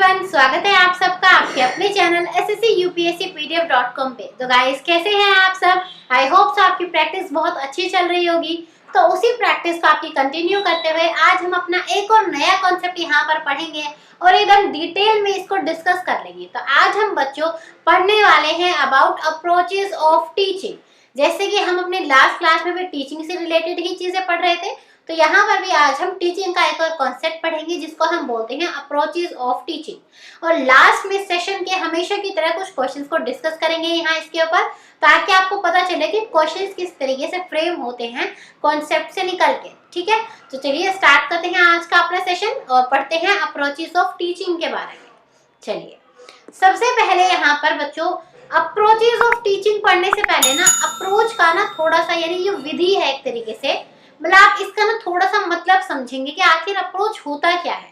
Everyone, स्वागत है आप सबका आपके अपने चैनल sscupscpdf.com पे। तो गाइस, कैसे हैं आप सब? आई होप सो आपकी प्रैक्टिस बहुत अच्छी चल रही होगी। तो उसी प्रैक्टिस को आपकी कंटिन्यू करते हुए आज हम अपना एक और नया कॉन्सेप्ट यहाँ पर पढ़ेंगे और एकदम डिटेल में इसको डिस्कस कर लेंगे। तो आज हम बच्चों पढ़ने वाले हैं अबाउट अप्रोचेस ऑफ टीचिंग। जैसे कि हम अपने लास्ट क्लास में भी टीचिंग से रिलेटेड ही चीजें पढ़ रहे थे, तो यहाँ पर भी आज हम टीचिंग का एक और कॉन्सेप्ट पढ़ेंगे जिसको हम बोलते हैं अप्रोचेस ऑफ टीचिंग। और लास्ट में सेशन के हमेशा की तरह कुछ क्वेश्चंस को डिस्कस करेंगे यहाँ इसके ऊपर, ताकि आपको पता चले कि क्वेश्चंस किस तरीके से फ्रेम होते हैं कॉन्सेप्ट से निकल के। ठीक है, तो चलिए स्टार्ट करते हैं आज का अपना सेशन और पढ़ते हैं अप्रोचेस ऑफ टीचिंग के बारे में। चलिए, सबसे पहले यहाँ पर बच्चों अप्रोचेस ऑफ टीचिंग पढ़ने से पहले ना अप्रोच का ना थोड़ा सा, यानी जो विधि है एक तरीके से, मतलब आप इसका ना थोड़ा सा मतलब समझेंगे कि आखिर अप्रोच होता क्या है।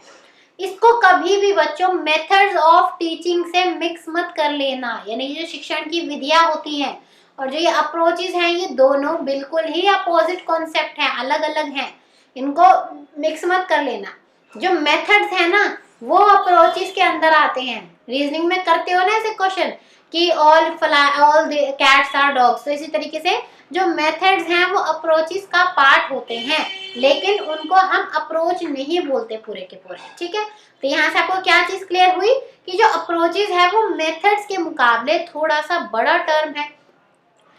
इसको कभी भी बच्चों मेथड्स ऑफ टीचिंग से मिक्स मत कर लेना। यानी जो शिक्षण की विधियां होती हैं और जो ये अप्रोचेस हैं, ये दोनों बिल्कुल ही अपोजिट कॉन्सेप्ट हैं, अलग अलग हैं। इनको मिक्स मत कर लेना। जो मेथड्स हैं ना वो अप्रोचेस के अंदर आते हैं। रीजनिंग में करते हो ना ऐसे क्वेश्चन कि ऑल कैट्स आर डॉग्स, तो इसी तरीके से जो मेथड्स हैं वो अप्रोचेस का पार्ट होते हैं, लेकिन उनको हम अप्रोच नहीं बोलते पूरे के पूरे। ठीक है, तो यहाँ से आपको क्या चीज क्लियर हुई कि जो अप्रोचेस है वो मेथड्स के मुकाबले थोड़ा सा बड़ा टर्म है।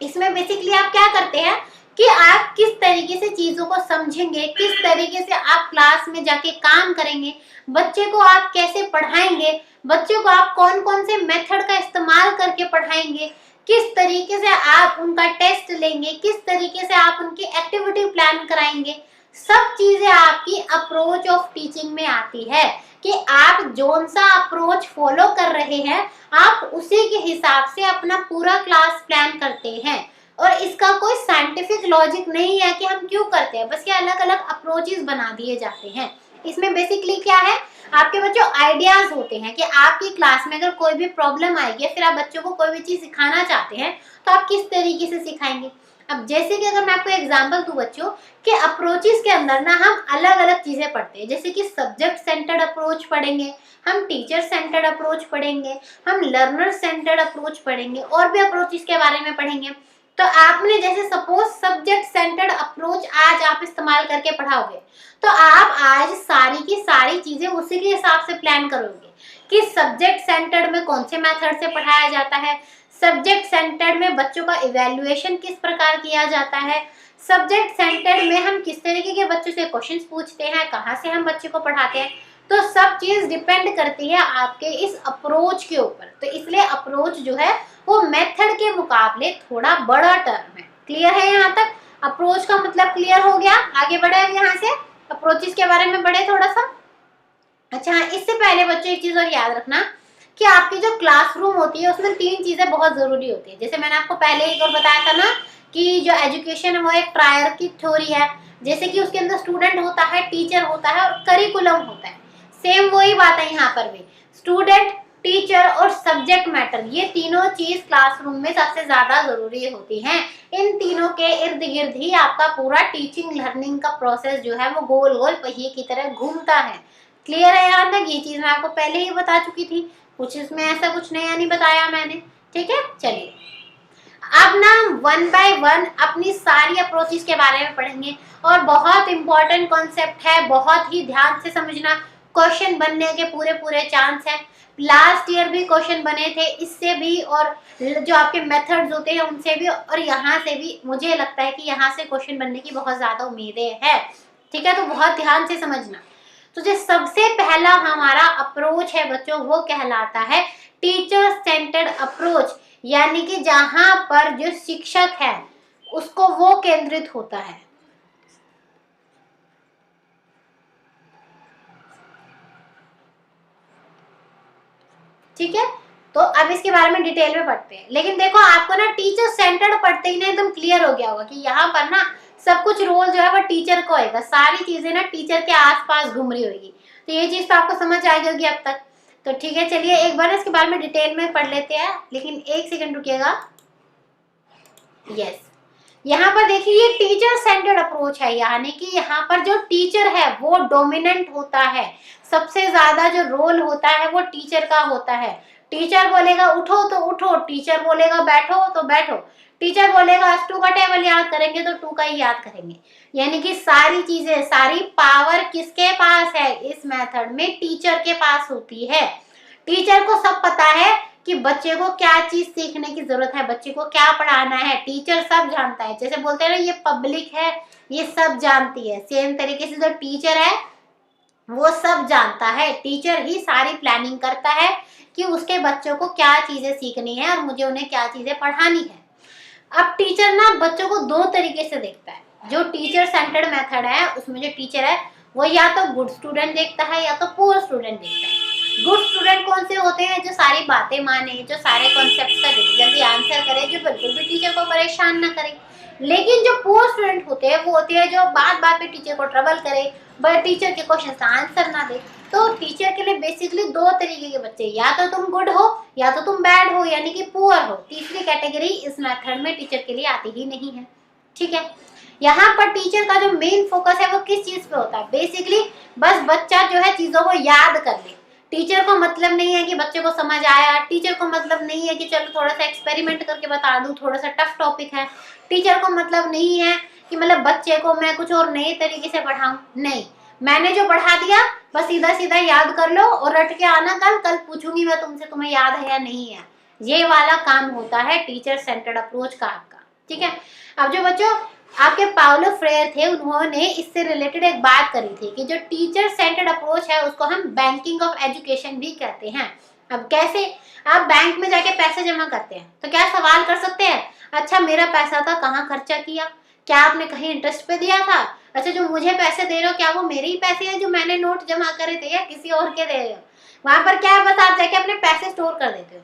इसमें बेसिकली आप क्या करते हैं कि आप किस तरीके से चीजों को समझेंगे, किस तरीके से आप क्लास में जाके काम करेंगे, बच्चे को आप कैसे पढ़ाएंगे, बच्चों को आप कौन कौन से मेथड का इस्तेमाल करके पढ़ाएंगे, किस तरीके से आप उनका टेस्ट लेंगे, किस तरीके से आप उनकी एक्टिविटी प्लान कराएंगे, सब चीजें आपकी अप्रोच ऑफ टीचिंग में आती है कि आप जोन सा अप्रोच फॉलो कर रहे हैं आप उसी के हिसाब से अपना पूरा क्लास प्लान करते हैं। और इसका कोई साइंटिफिक लॉजिक नहीं है कि हम क्यों करते हैं, बस ये अलग अलग अप्रोचेस बना दिए जाते हैं। इसमें बेसिकली क्या है, आपके बच्चों आइडियाज होते हैं कि आपकी क्लास में अगर कोई भी प्रॉब्लम आएगी, फिर आप बच्चों को कोई भी चीज सिखाना चाहते हैं तो आप किस तरीके से सिखाएंगे। अब जैसे कि अगर मैं आपको एग्जांपल दूं बच्चों कि अप्रोचेस के अंदर ना हम अलग अलग चीजें पढ़ते हैं, जैसे कि सब्जेक्ट सेंटर्ड अप्रोच पढ़ेंगे, हम टीचर सेंटर्ड अप्रोच पढ़ेंगे, हम लर्नर सेंटर्ड अप्रोच पढ़ेंगे, और भी अप्रोचेस के बारे में पढ़ेंगे। तो आपने जैसे सपोज सब्जेक्ट सेंटर्ड अप्रोच आज आप इस्तेमाल करके पढ़ाओगे, तो आप आज सारी की सारी चीजें उसी के हिसाब से प्लान करोगे कि सब्जेक्ट सेंटर्ड में कौन से मेथड से पढ़ाया जाता है, सब्जेक्ट सेंटर्ड में बच्चों का इवैल्यूएशन किस प्रकार किया जाता है, सब्जेक्ट सेंटर्ड में हम किस तरीके के बच्चों से क्वेश्चंस पूछते हैं, कहाँ से हम बच्चे को पढ़ाते हैं। तो सब चीज डिपेंड करती है आपके इस अप्रोच के ऊपर। तो इसलिए अप्रोच जो है वो मेथड के मुकाबले थोड़ा बड़ा टर्म है। क्लियर है यहाँ तक? अप्रोच का मतलब क्लियर हो गया। आगे बढ़े अब यहाँ से अप्रोचेस के बारे में बढ़े थोड़ा सा। अच्छा, इससे पहले बच्चों एक चीज और याद रखना कि आपकी जो क्लासरूम होती है उसमें तीन चीजें बहुत जरूरी होती है। जैसे मैंने आपको पहले एक और बताया था ना कि जो एजुकेशन है वो एक ट्रायर की थ्योरी है, जैसे कि उसके अंदर स्टूडेंट होता है, टीचर होता है और करिकुलम होता है। सेम वही बात है यहाँ पर भी, स्टूडेंट, टीचर और सब्जेक्ट मैटर, ये तीनों चीज क्लासरूम में सबसे ज्यादा जरूरी होती हैं। इन तीनों के इर्द गिर्द ही आपका पूरा टीचिंग लर्निंग का प्रोसेस जो है वो गोल गोल पहिए की तरह घूमता है। क्लियर है यहाँ तक? ये चीज मैं आपको पहले ही बता चुकी थी, कुछ इसमें ऐसा कुछ नया नहीं बताया मैंने। ठीक है, चलिए अब ना वन बाय वन अपनी सारी अप्रोचेस के बारे में पढ़ेंगे और बहुत इंपॉर्टेंट कॉन्सेप्ट है, बहुत ही ध्यान से समझना। क्वेश्चन बनने के पूरे पूरे चांस है। लास्ट ईयर भी क्वेश्चन बने थे, इससे भी और जो आपके मेथड्स होते हैं उनसे भी, और यहाँ से भी मुझे लगता है कि यहाँ से क्वेश्चन बनने की बहुत ज्यादा उम्मीदें हैं। ठीक है, तो बहुत ध्यान से समझना। तो जो सबसे पहला हमारा अप्रोच है बच्चों वो कहलाता है टीचर सेंटर्ड अप्रोच, यानी कि जहां पर जो शिक्षक है उसको वो केंद्रित होता है। ठीक है, तो अब इसके बारे में डिटेल में पढ़ते हैं। लेकिन देखो आपको ना टीचर सेंटर्ड पढ़ते ही ना एकदम क्लियर हो गया होगा कि यहाँ पर ना सब कुछ रोल जो है वो टीचर को होगा, सारी चीजें ना टीचर के आसपास घूम रही होगी। तो ये चीज तो आपको समझ आ गई होगी अब तक। तो ठीक है, चलिए एक बार इसके बारे में डिटेल में पढ़ लेते हैं, लेकिन एक सेकंड रुकिएगा। यस, यहाँ पर देखिए ये टीचर सेंटर्ड अप्रोच है, यानी कि यहाँ पर जो टीचर है वो डोमिनेंट होता है, सबसे ज्यादा जो रोल होता है वो टीचर का होता है। टीचर बोलेगा उठो तो उठो, टीचर बोलेगा बैठो तो बैठो, टीचर बोलेगा टू का टेबल याद करेंगे तो टू का ही याद करेंगे। यानी कि सारी चीजें, सारी पावर किसके पास है इस मेथड में? टीचर के पास होती है। टीचर को सब पता है कि बच्चे को क्या चीज सीखने की जरूरत है, बच्चे को क्या पढ़ाना है, टीचर सब जानता है। जैसे बोलते हैं ना ये पब्लिक है, ये सब जानती है, सेम तरीके से जो टीचर है वो सब जानता है। टीचर ही सारी प्लानिंग करता है कि उसके बच्चों को क्या चीजें सीखनी है और मुझे उन्हें क्या चीजें पढ़ानी है। अब टीचर ना बच्चों को दो तरीके से देखता है। जो टीचर सेंटर्ड मेथड है उसमें जो टीचर है वो या तो गुड स्टूडेंट देखता है या तो पुअर स्टूडेंट देखता है। गुड स्टूडेंट कौन से होते हैं? जो सारी बातें माने, जो सारे कॉन्सेप्ट का जल्दी जल्दी आंसर करे, जो बिल्कुल भी टीचर को परेशान ना करे। लेकिन जो पुअर स्टूडेंट होते हैं वो होते हैं जो बात बात पे टीचर को ट्रबल करे, बट टीचर के क्वेश्चन का आंसर ना दे। तो टीचर के लिए बेसिकली दो तरीके के बच्चे, या तो तुम गुड हो या तो तुम बैड हो, यानी कि पुअर हो। तीसरी कैटेगरी इस मेथड में टीचर के लिए आती ही नहीं है। ठीक है, यहाँ पर टीचर का जो मेन फोकस है वो किस चीज पे होता है? बेसिकली बस बच्चा जो है चीजों को याद कर ले। टीचर को मतलब नहीं है कि बच्चे को समझ आया, टीचर को मतलब नहीं है कि चलो थोड़ा सा एक्सपेरिमेंट करके बता दूं, थोड़ा सा टफ टॉपिक है। टीचर को मतलब नहीं है कि मतलब बच्चे को मैं कुछ और नए तरीके से पढ़ाऊं। नहीं, मैंने जो पढ़ा दिया बस सीधा सीधा याद कर लो और रट के आना, कल कल पूछूंगी मैं तुमसे तुम्हें याद है या नहीं है। ये वाला काम होता है टीचर सेंटर्ड अप्रोच का आपका। ठीक है, अब जो बच्चों आपके पाउलो फ्रेयर थे उन्होंने इससे रिलेटेड एक बात करी थी कि जो टीचर सेंटर्ड अप्रोच है उसको हम बैंकिंग ऑफ एजुकेशन भी कहते हैं। अब कैसे? आप बैंक में जाके पैसे जमा करते हैं तो क्या सवाल कर सकते हैं, अच्छा मेरा पैसा था कहाँ खर्चा किया, क्या आपने कहीं इंटरेस्ट पे दिया था, अच्छा जो मुझे पैसे दे रहे हो क्या वो मेरे ही पैसे हैं जो मैंने नोट जमा करे थे या किसी और के दे रहे हो? वहां पर क्या बस आप जाके अपने पैसे स्टोर कर देते हो।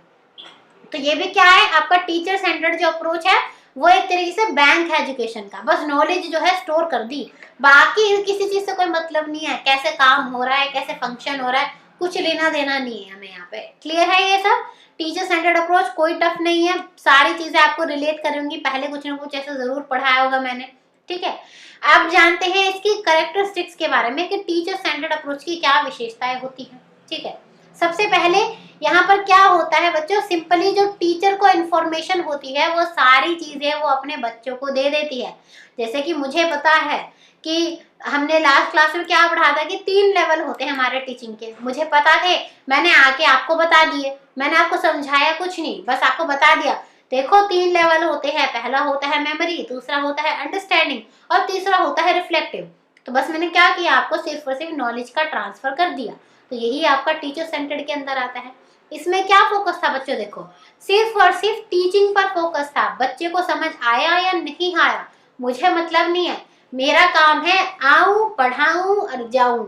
तो ये भी क्या है? आपका टीचर सेंटर्ड जो अप्रोच है वो एक तरीके से बैंक है एजुकेशन का, बस नॉलेज जो है स्टोर कर दी, बाकी किसी चीज से कोई मतलब नहीं है, कैसे काम हो रहा है, कैसे फंक्शन हो रहा है, कुछ लेना देना नहीं है हमें यहाँ पे। क्लियर है ये सब? टीचर सेंटर्ड अप्रोच कोई टफ नहीं है, सारी चीजें आपको रिलेट करूंगी, पहले कुछ ना कुछ ऐसे जरूर पढ़ाया होगा मैंने। ठीक है, आप जानते हैं इसकी कैरेक्टरिस्टिक्स के बारे में कि टीचर सेंटर्ड अप्रोच की क्या विशेषताएं होती हैं। ठीक है, सबसे पहले यहाँ पर क्या होता है बच्चों, सिंपली जो टीचर को इन्फॉर्मेशन होती है वो सारी चीजें वो अपने बच्चों को दे देती है। जैसे कि मुझे पता है कि हमने लास्ट क्लास में क्या पढ़ा था कि 3 लेवल होते हैं हमारे टीचिंग के, मुझे पता थे, मैंने आके आपको बता दिए, मैंने आपको समझाया कुछ नहीं, बस आपको बता दिया देखो 3 लेवल होते हैं, पहला होता है मेमोरी, दूसरा होता है अंडरस्टैंडिंग और तीसरा होता है रिफ्लेक्टिव। तो बस मैंने क्या किया, आपको सिर्फ और सिर्फ नॉलेज का ट्रांसफर कर दिया। तो यही आपका टीचर सेंटर्ड के अंदर आता है। इसमें क्या फोकस था बच्चों? देखो सिर्फ और सिर्फ टीचिंग पर फोकस था, बच्चे को समझ आया या नहीं आया मुझे मतलब नहीं है, मेरा काम है आऊं पढ़ाऊं और जाऊं,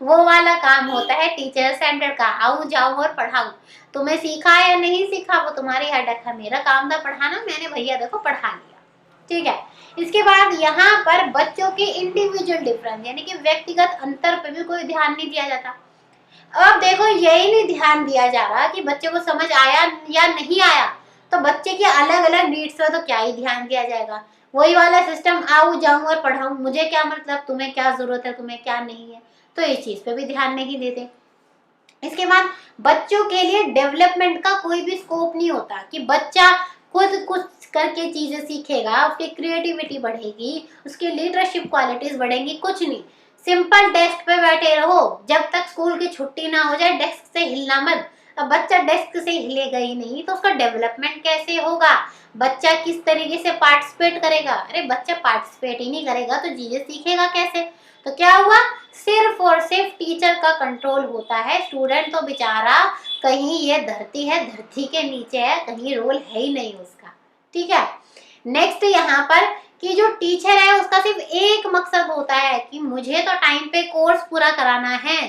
वो वाला काम होता है टीचर सेंटर्ड का, आऊं जाऊं और पढ़ाऊं। तुम्हें सीखा या नहीं सीखा वो तुम्हारी हेडेक है, मेरा काम था पढ़ाना, मैंने भैया देखो पढ़ा लिया। ठीक है, इसके बाद यहाँ पर बच्चों के इंडिविजुअल डिफरेंस यानी कि व्यक्तिगत अंतर पे भी कोई ध्यान नहीं दिया जाता। अब देखो यही नहीं ध्यान दिया जा रहा कि बच्चे को समझ आया या नहीं आया, तो बच्चे के अलग अलग नीड्स पर तो क्या ही ध्यान दिया जाएगा। वही वाला सिस्टम, आऊं जाऊं और पढ़ाऊं, मुझे क्या मतलब, तुम्हें क्या जरूरत है, तुम्हें क्या नहीं है, तो इस चीज पे भी ध्यान नहीं देते। इसके बाद बच्चों के लिए डेवलपमेंट का कोई भी स्कोप नहीं होता कि बच्चा खुद कुछ करके चीजें सीखेगा, उसकी क्रिएटिविटी बढ़ेगी, उसकी लीडरशिप क्वालिटीज बढ़ेंगी, कुछ नहीं। सिंपल डेस्क पे बैठे रहो, जब तक स्कूल की छुट्टी ना हो जाए डेस्क से हिलना मत। अब बच्चा डेस्क से हिलेगा ही नहीं तो उसका डेवलपमेंट कैसे होगा? बच्चा किस तरीके से पार्टिसिपेट करेगा? अरे बच्चा पार्टिसिपेट ही नहीं करेगा तो चीजें सीखेगा कैसे? तो क्या हुआ, सिर्फ और सिर्फ टीचर का कंट्रोल होता है, स्टूडेंट तो बेचारा कहीं ये धरती है, धरती के नीचे है, कहीं रोल है ही नहीं उसका। ठीक है, नेक्स्ट यहाँ पर कि जो टीचर है उसका सिर्फ एक मकसद होता है कि मुझे तो टाइम पे कोर्स पूरा कराना है,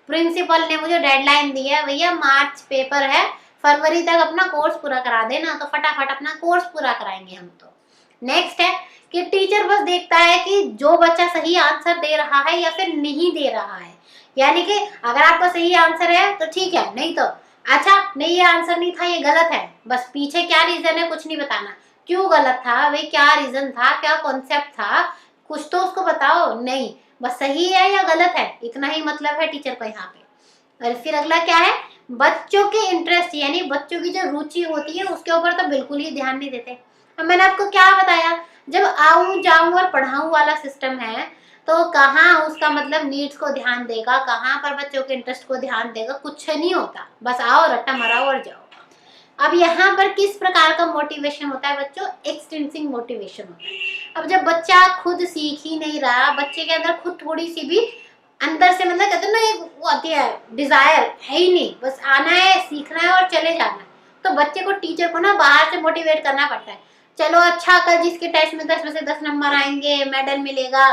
प्रिंसिपल ने मुझे डेडलाइन दी है, भैया मार्च पेपर है, फरवरी तक अपना कोर्स पूरा करा देना, तो फटाफट अपना कोर्स पूरा कराएंगे हम। तो नेक्स्ट है कि टीचर बस देखता है कि जो बच्चा सही आंसर दे रहा है या फिर नहीं दे रहा है, यानी कि अगर आपका सही आंसर है तो ठीक है, नहीं तो अच्छा नहीं ये आंसर नहीं था, ये गलत है, बस पीछे क्या रीजन है कुछ नहीं बताना, क्यों गलत था भाई, क्या रीजन था, क्या कॉन्सेप्ट था, कुछ तो उसको बताओ। नहीं, बस सही है या गलत है इतना ही मतलब है टीचर को यहाँ पे। और फिर अगला क्या है, बच्चों के इंटरेस्ट यानी बच्चों की जो रुचि होती है उसके ऊपर तो बिल्कुल ही ध्यान नहीं देते। अब मैंने आपको क्या बताया, जब आऊं जाऊं और पढ़ाऊं वाला सिस्टम है तो कहाँ उसका मतलब नीड्स को ध्यान देगा, कहाँ पर बच्चों के इंटरेस्ट को ध्यान देगा, कुछ नहीं होता। बस आओ रट्टा मराओ और जाओ। अब यहाँ पर किस प्रकार का मोटिवेशन होता है बच्चों, एक्सटेंसिंग मोटिवेशन होता है। अब जब बच्चा खुद सीख ही नहीं रहा, बच्चे के अंदर खुद थोड़ी सी भी अंदर से मतलब कहते हैं ना एक वो आती है डिजायर है ही नहीं, बस आना है सीखना है और चले जाना है, तो बच्चे को टीचर को ना बाहर से मोटिवेट करना पड़ता है। चलो अच्छा, कल जिसके टेस्ट में 10 में से 10 नंबर आएंगे, मेडल मिलेगा,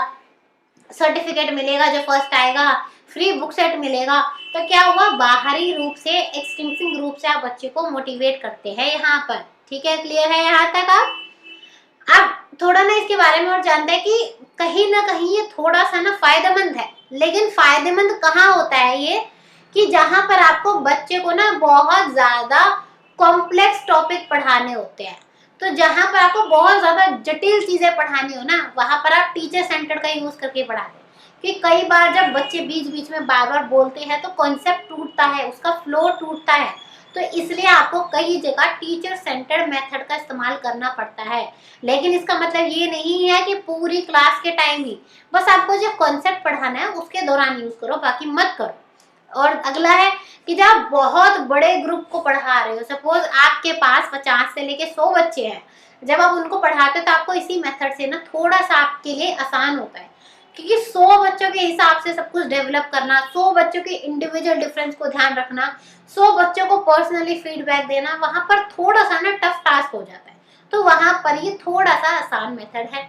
सर्टिफिकेट मिलेगा, जो फर्स्ट आएगा फ्री बुक सेट मिलेगा। तो क्या हुआ, बाहरी रूप से एक्सटेंसिव रूप से आप बच्चे को मोटिवेट करते हैं यहाँ पर। ठीक है, क्लियर है यहाँ तक आप? अब थोड़ा ना इसके बारे में और जानते हैं कि कहीं ना कहीं ये थोड़ा सा ना फायदेमंद है, लेकिन फायदेमंद कहाँ होता है ये, कि जहां पर आपको बच्चे को ना बहुत ज्यादा कॉम्प्लेक्स टॉपिक पढ़ाने होते हैं, तो जहां पर आपको बहुत ज्यादा जटिल चीजें पढ़ानी हो ना, वहां पर आप टीचर सेंटर का यूज करके पढ़ाते हैं। कि कई बार जब बच्चे बीच बीच में बार बार बोलते हैं तो कॉन्सेप्ट टूटता है, उसका फ्लो टूटता है, तो इसलिए आपको कई जगह टीचर सेंटर्ड मेथड का इस्तेमाल करना पड़ता है। लेकिन इसका मतलब ये नहीं है कि पूरी क्लास के टाइम ही, बस आपको जो कॉन्सेप्ट पढ़ाना है उसके दौरान यूज करो, बाकी मत करो। और अगला है कि जब आप बहुत बड़े ग्रुप को पढ़ा रहे हो, सपोज आपके पास 50 से लेके 100 बच्चे हैं, जब आप उनको पढ़ाते हो तो आपको इसी मेथड से ना थोड़ा सा आपके लिए आसान होता है, क्योंकि 100 बच्चों के हिसाब से सब कुछ डेवलप करना, 100 बच्चों के इंडिविजुअल डिफरेंस को ध्यान रखना, 100 बच्चों को पर्सनली फीडबैक देना, वहां पर थोड़ा सा ना टफ टास्क हो जाता है। तो वहां पर ये थोड़ा सा आसान मेथड है।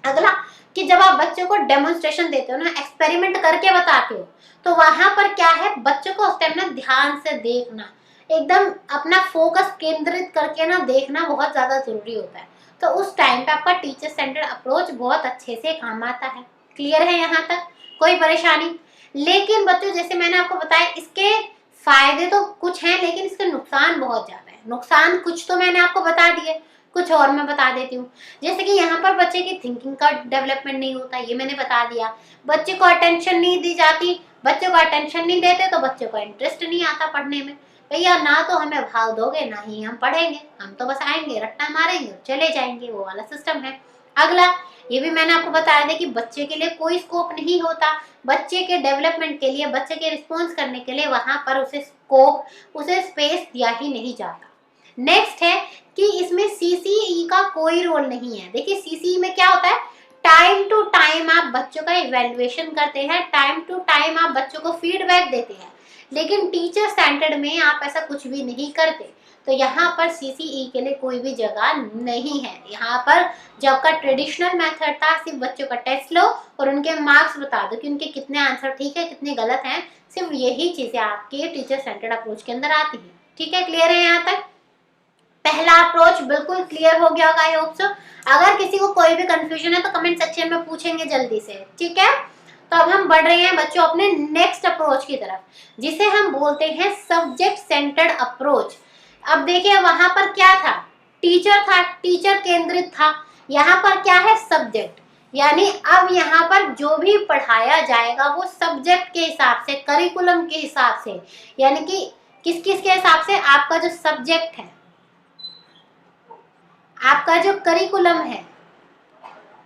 अगला कि जब आप बच्चों को डेमोन्स्ट्रेशन देते हो ना, एक्सपेरिमेंट करके बताते हो, तो वहां पर क्या है, बच्चों को उस टाइम ना ध्यान से देखना, एकदम अपना फोकस केंद्रित करके ना देखना बहुत ज्यादा जरूरी होता है। तो उस टाइम पे आपका टीचर सेंटर्ड अप्रोच बहुत अच्छे से काम आता है। क्लियर है यहाँ तक, कोई परेशानी? लेकिन बच्चों जैसे मैंने आपको बताया, इसके फायदे तो कुछ हैं लेकिन इसके नुकसान बहुत ज्यादा है। नुकसान कुछ तो मैंने आपको बता दिए, कुछ और मैं बता देती हूँ। जैसे कि यहाँ पर बच्चे की थिंकिंग का डेवलपमेंट नहीं होता, ये मैंने बता दिया। बच्चे को अटेंशन नहीं दी जाती, बच्चे को अटेंशन नहीं देते तो बच्चे को इंटरेस्ट नहीं आता पढ़ने में। भैया ना तो हमें भाव दोगे ना ही हम पढ़ेंगे, हम तो बस आएंगे रट्टा मारेंगे और चले जाएंगे, वो वाला सिस्टम है। अगला ये भी मैंने आपको बताया था कि बच्चे के लिए कोई स्कोप नहीं होता, बच्चे के डेवलपमेंट के लिए, बच्चे के रिस्पॉन्स करने के लिए वहां पर उसे स्कोप, उसे स्पेस दिया ही नहीं जाता। नेक्स्ट है कि इसमें सीसीई का कोई रोल नहीं है। देखिए सीसीई में क्या होता है, टाइम टू टाइम आप बच्चों का इवैल्यूएशन करते हैं, टाइम टू टाइम आप बच्चों को फीडबैक देते हैं, लेकिन टीचर सेंटर्ड में आप ऐसा कुछ भी नहीं करते। तो यहाँ पर सीसीई के लिए कोई भी जगह नहीं है। यहाँ पर जो आपका ट्रेडिशनल मेथड था, सिर्फ बच्चों का टेस्ट लो और उनके मार्क्स बता दो कि उनके कितने आंसर ठीक है कितने गलत हैं, सिर्फ यही चीजें आपके टीचर सेंटर्ड अप्रोच के अंदर आती है। ठीक है, क्लियर है यहाँ तक? पहला अप्रोच बिल्कुल क्लियर हो गया होगा आई होप सो। अगर किसी को कोई भी कंफ्यूजन है तो कमेंट सेक्शन में पूछेंगे जल्दी से। ठीक है, तो अब हम बढ़ रहे हैं बच्चों अपने नेक्स्ट अप्रोच की तरफ, जिसे हम बोलते हैं सब्जेक्ट सेंटर्ड अप्रोच। अब देखिए वहां पर क्या था, टीचर था, टीचर केंद्रित था। यहाँ पर क्या है, सब्जेक्ट, यानी अब यहाँ पर जो भी पढ़ाया जाएगा वो सब्जेक्ट के हिसाब से, करिकुलम के हिसाब से, यानी कि किस किस के हिसाब से, आपका जो सब्जेक्ट है, आपका जो करिकुलम है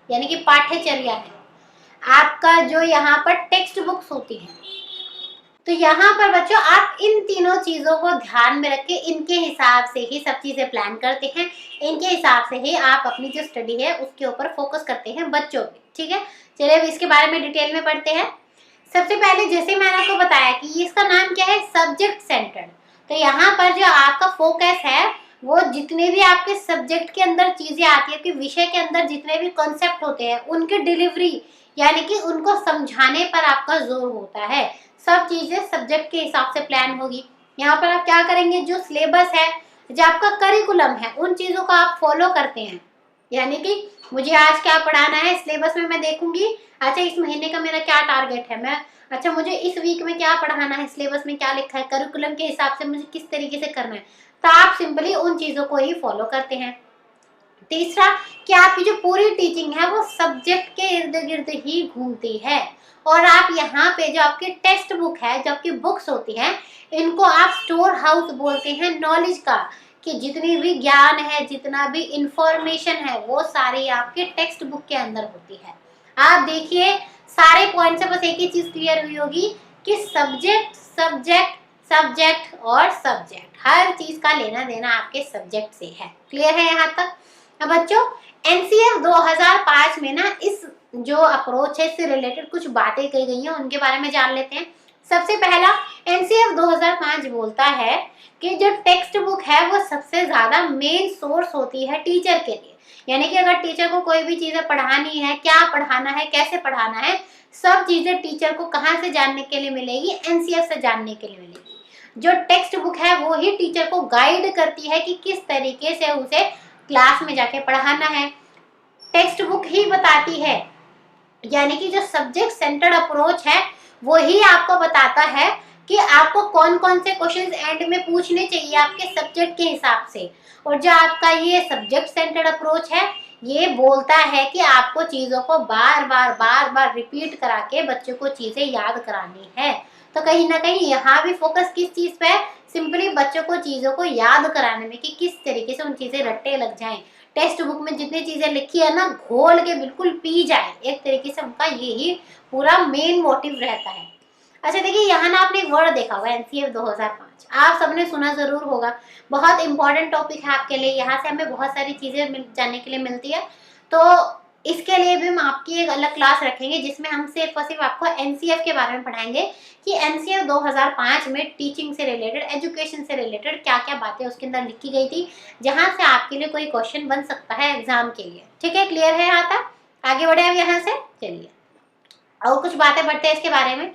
यानी कि पाठ्यचर्या है, आपका जो यहाँ पर टेक्स्ट बुक्स होती हैं, तो यहाँ पर बच्चों आप इन तीनों चीजों को ध्यान में रख के इनके हिसाब से ही सब चीजें प्लान करते हैं, इनके हिसाब से ही आप अपनी जो स्टडी है उसके ऊपर फोकस करते हैं बच्चों पे। ठीक है, चलिए अब इसके बारे में डिटेल में पढ़ते हैं। सबसे पहले जैसे मैंने आपको बताया कि इसका नाम क्या है, सब्जेक्ट सेंटर्ड। तो यहाँ पर जो आपका फोकस है वो जितने भी आपके सब्जेक्ट के अंदर चीजें आती है, कि विषय के अंदर जितने भी कॉन्सेप्ट होते हैं उनके डिलीवरी यानी कि उनको समझाने पर आपका जोर होता है। सब चीजें सब्जेक्ट के हिसाब से प्लान होगी। यहाँ पर आप क्या करेंगे, जो सिलेबस है, जो आपका करिकुलम है, उन चीजों को आप फॉलो करते हैं। यानी कि मुझे आज क्या पढ़ाना है, सिलेबस में मैं देखूंगी, अच्छा इस महीने का मेरा क्या टारगेट है, मैं अच्छा मुझे इस वीक में क्या पढ़ाना है, सिलेबस में क्या लिखा है, करिकुलम के हिसाब से मुझे किस तरीके से करना है, तो आप सिंपली उन चीजों को ही फॉलो करते हैं। तीसरा कि आपकी जो पूरी टीचिंग है वो सब्जेक्ट के इर्द गिर्द ही घूमती है, और आप यहाँ पे जो आपकी टेक्स्ट बुक है, जो आपकी बुक्स होती हैं, इनको आप स्टोर हाउस बोलते हैं नॉलेज का, कि जितनी भी ज्ञान है, जितना भी इंफॉर्मेशन है, वो सारी आपके टेक्स्ट बुक के अंदर होती है। आप देखिए सारे पॉइंट से बस एक ही चीज क्लियर हुई होगी कि सब्जेक्ट सब्जेक्ट सब्जेक्ट और सब्जेक्ट, हर चीज का लेना देना आपके सब्जेक्ट से है। क्लियर है यहाँ तक? अब बच्चों एनसीएफ 2005 में ना इस जो अप्रोच है इससे रिलेटेड कुछ बातें कही गई हैं, उनके बारे में जान लेते हैं। सबसे पहला एनसीएफ 2005 बोलता है कि जो टेक्स्ट बुक है वो सबसे ज्यादा मेन सोर्स होती है टीचर के लिए, यानी कि अगर टीचर को कोई भी चीजें पढ़ानी है, क्या पढ़ाना है, कैसे पढ़ाना है, सब चीजें टीचर को कहाँ से जानने के लिए मिलेगी? एनसीएफ से जानने के लिए मिलेगी। जो टेक्स्ट बुक है वो ही टीचर को गाइड करती है कि किस तरीके से उसे क्लास में जाके पढ़ाना है, टेक्स्ट बुक ही बताती है। यानी कि जो सब्जेक्ट सेंटर्ड अप्रोच है वो ही आपको बताता है कि आपको कौन कौन से क्वेश्चंस एंड में पूछने चाहिए आपके सब्जेक्ट के हिसाब से। और जो आपका ये सब्जेक्ट सेंटर्ड अप्रोच है ये बोलता है कि आपको चीज़ों को बार बार रिपीट करा के बच्चों को चीज़ें याद करानी है। तो कहीं ना कहीं यहाँ भी फोकस किस चीज़ पे है? सिंपली बच्चों को चीज़ों को याद कराने में कि किस तरीके से उन चीज़ें रट्टे लग जाएं, टेक्स्ट बुक में जितनी चीज़ें लिखी है ना घोल के बिल्कुल पी जाए, एक तरीके से उनका यही पूरा मेन मोटिव रहता है। अच्छा देखिए यहाँ ना आपने एक वर्ड देखा होगा एनसीएफ 2005, आप सबने सुना जरूर होगा, बहुत इंपॉर्टेंट टॉपिक है आपके लिए, यहाँ से हमें बहुत सारी चीज़ें जानने के लिए मिलती है। तो इसके लिए भी हम आपकी एक अलग क्लास रखेंगे जिसमें हम सिर्फ और सिर्फ आपको एनसीएफ के बारे में पढ़ाएंगे कि एनसीएफ 2005 में टीचिंग से रिलेटेड, एजुकेशन से रिलेटेड क्या क्या बातें उसके अंदर लिखी गई थी, जहाँ से आपके लिए कोई क्वेश्चन बन सकता है एग्जाम के लिए। ठीक है, क्लियर है यहाँ तक? आगे बढ़े अब यहाँ से, चलिए और कुछ बातें बढ़ते हैं इसके बारे में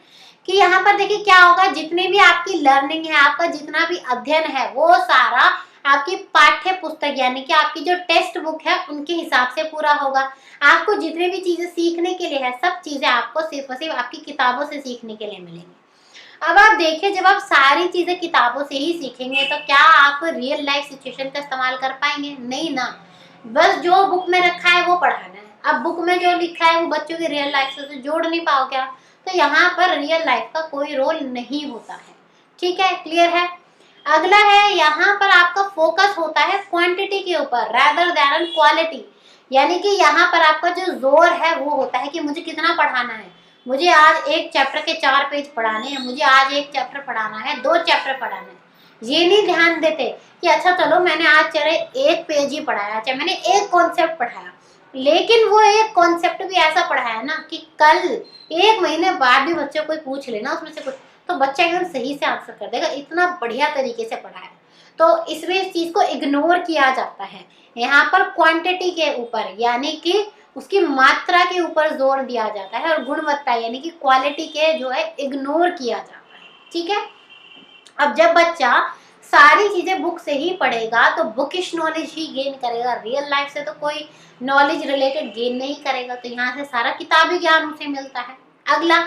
कि यहाँ पर देखिए क्या होगा, जितनी भी आपकी लर्निंग है, आपका जितना भी अध्ययन है वो सारा आपकी पाठ्य पुस्तक यानी कि आपकी जो टेक्स्ट बुक है उनके हिसाब से पूरा होगा। आपको जितनी भी चीजें सीखने के लिए है सब चीजें आपको सिर्फ और सिर्फ आपकी किताबों से सीखने के लिए मिलेंगी। अब आप देखिए जब आप सारी चीजें किताबों से ही सीखेंगे तो क्या आप रियल लाइफ सिचुएशन का इस्तेमाल कर पाएंगे? नहीं ना, बस जो बुक में रखा है वो पढ़ाना है। अब बुक में जो लिखा है वो बच्चों की रियल लाइफ से जोड़ नहीं पाओगे आप, तो यहाँ पर रियल लाइफ का कोई रोल नहीं होता है। ठीक है, क्लियर है? अगला है यहाँ पर आपका फोकस होता है क्वांटिटी के ऊपर रादर देन क्वालिटी, यानी कि यहाँ पर आपका जो जोर है वो होता है कि मुझे कितना पढ़ाना है, मुझे आज एक चैप्टर के 4 पेज पढ़ाने हैं, मुझे आज एक चैप्टर पढ़ाना है, 2 चैप्टर पढ़ाना है। ये नहीं ध्यान देते कि अच्छा चलो मैंने आज चले 1 पेज ही पढ़ाया, चाहे मैंने एक कॉन्सेप्ट पढ़ाया, लेकिन वो एक कॉन्सेप्ट भी ऐसा पढ़ाया ना कि कल 1 महीने बाद भी बच्चे कोई पूछ लेना उसमें से कुछ तो बच्चा एकदम सही से आंसर कर देगा, इतना बढ़िया तरीके से पढ़ाया। तो इसमें इस चीज को इग्नोर किया जाता है यहाँ पर क्वांटिटी के ऊपर, यानी कि उसकी मात्रा के ऊपर जोर दिया जाता है, और गुणवत्ता यानी कि क्वालिटी के जो है इग्नोर किया जाता है। ठीक है, अब जब बच्चा सारी चीजें बुक से ही पढ़ेगा तो बुकिश नॉलेज ही गेन करेगा, रियल लाइफ से तो कोई नॉलेज रिलेटेड गेन नहीं करेगा, तो यहाँ से सारा किताबी ज्ञान उसे मिलता है। अगला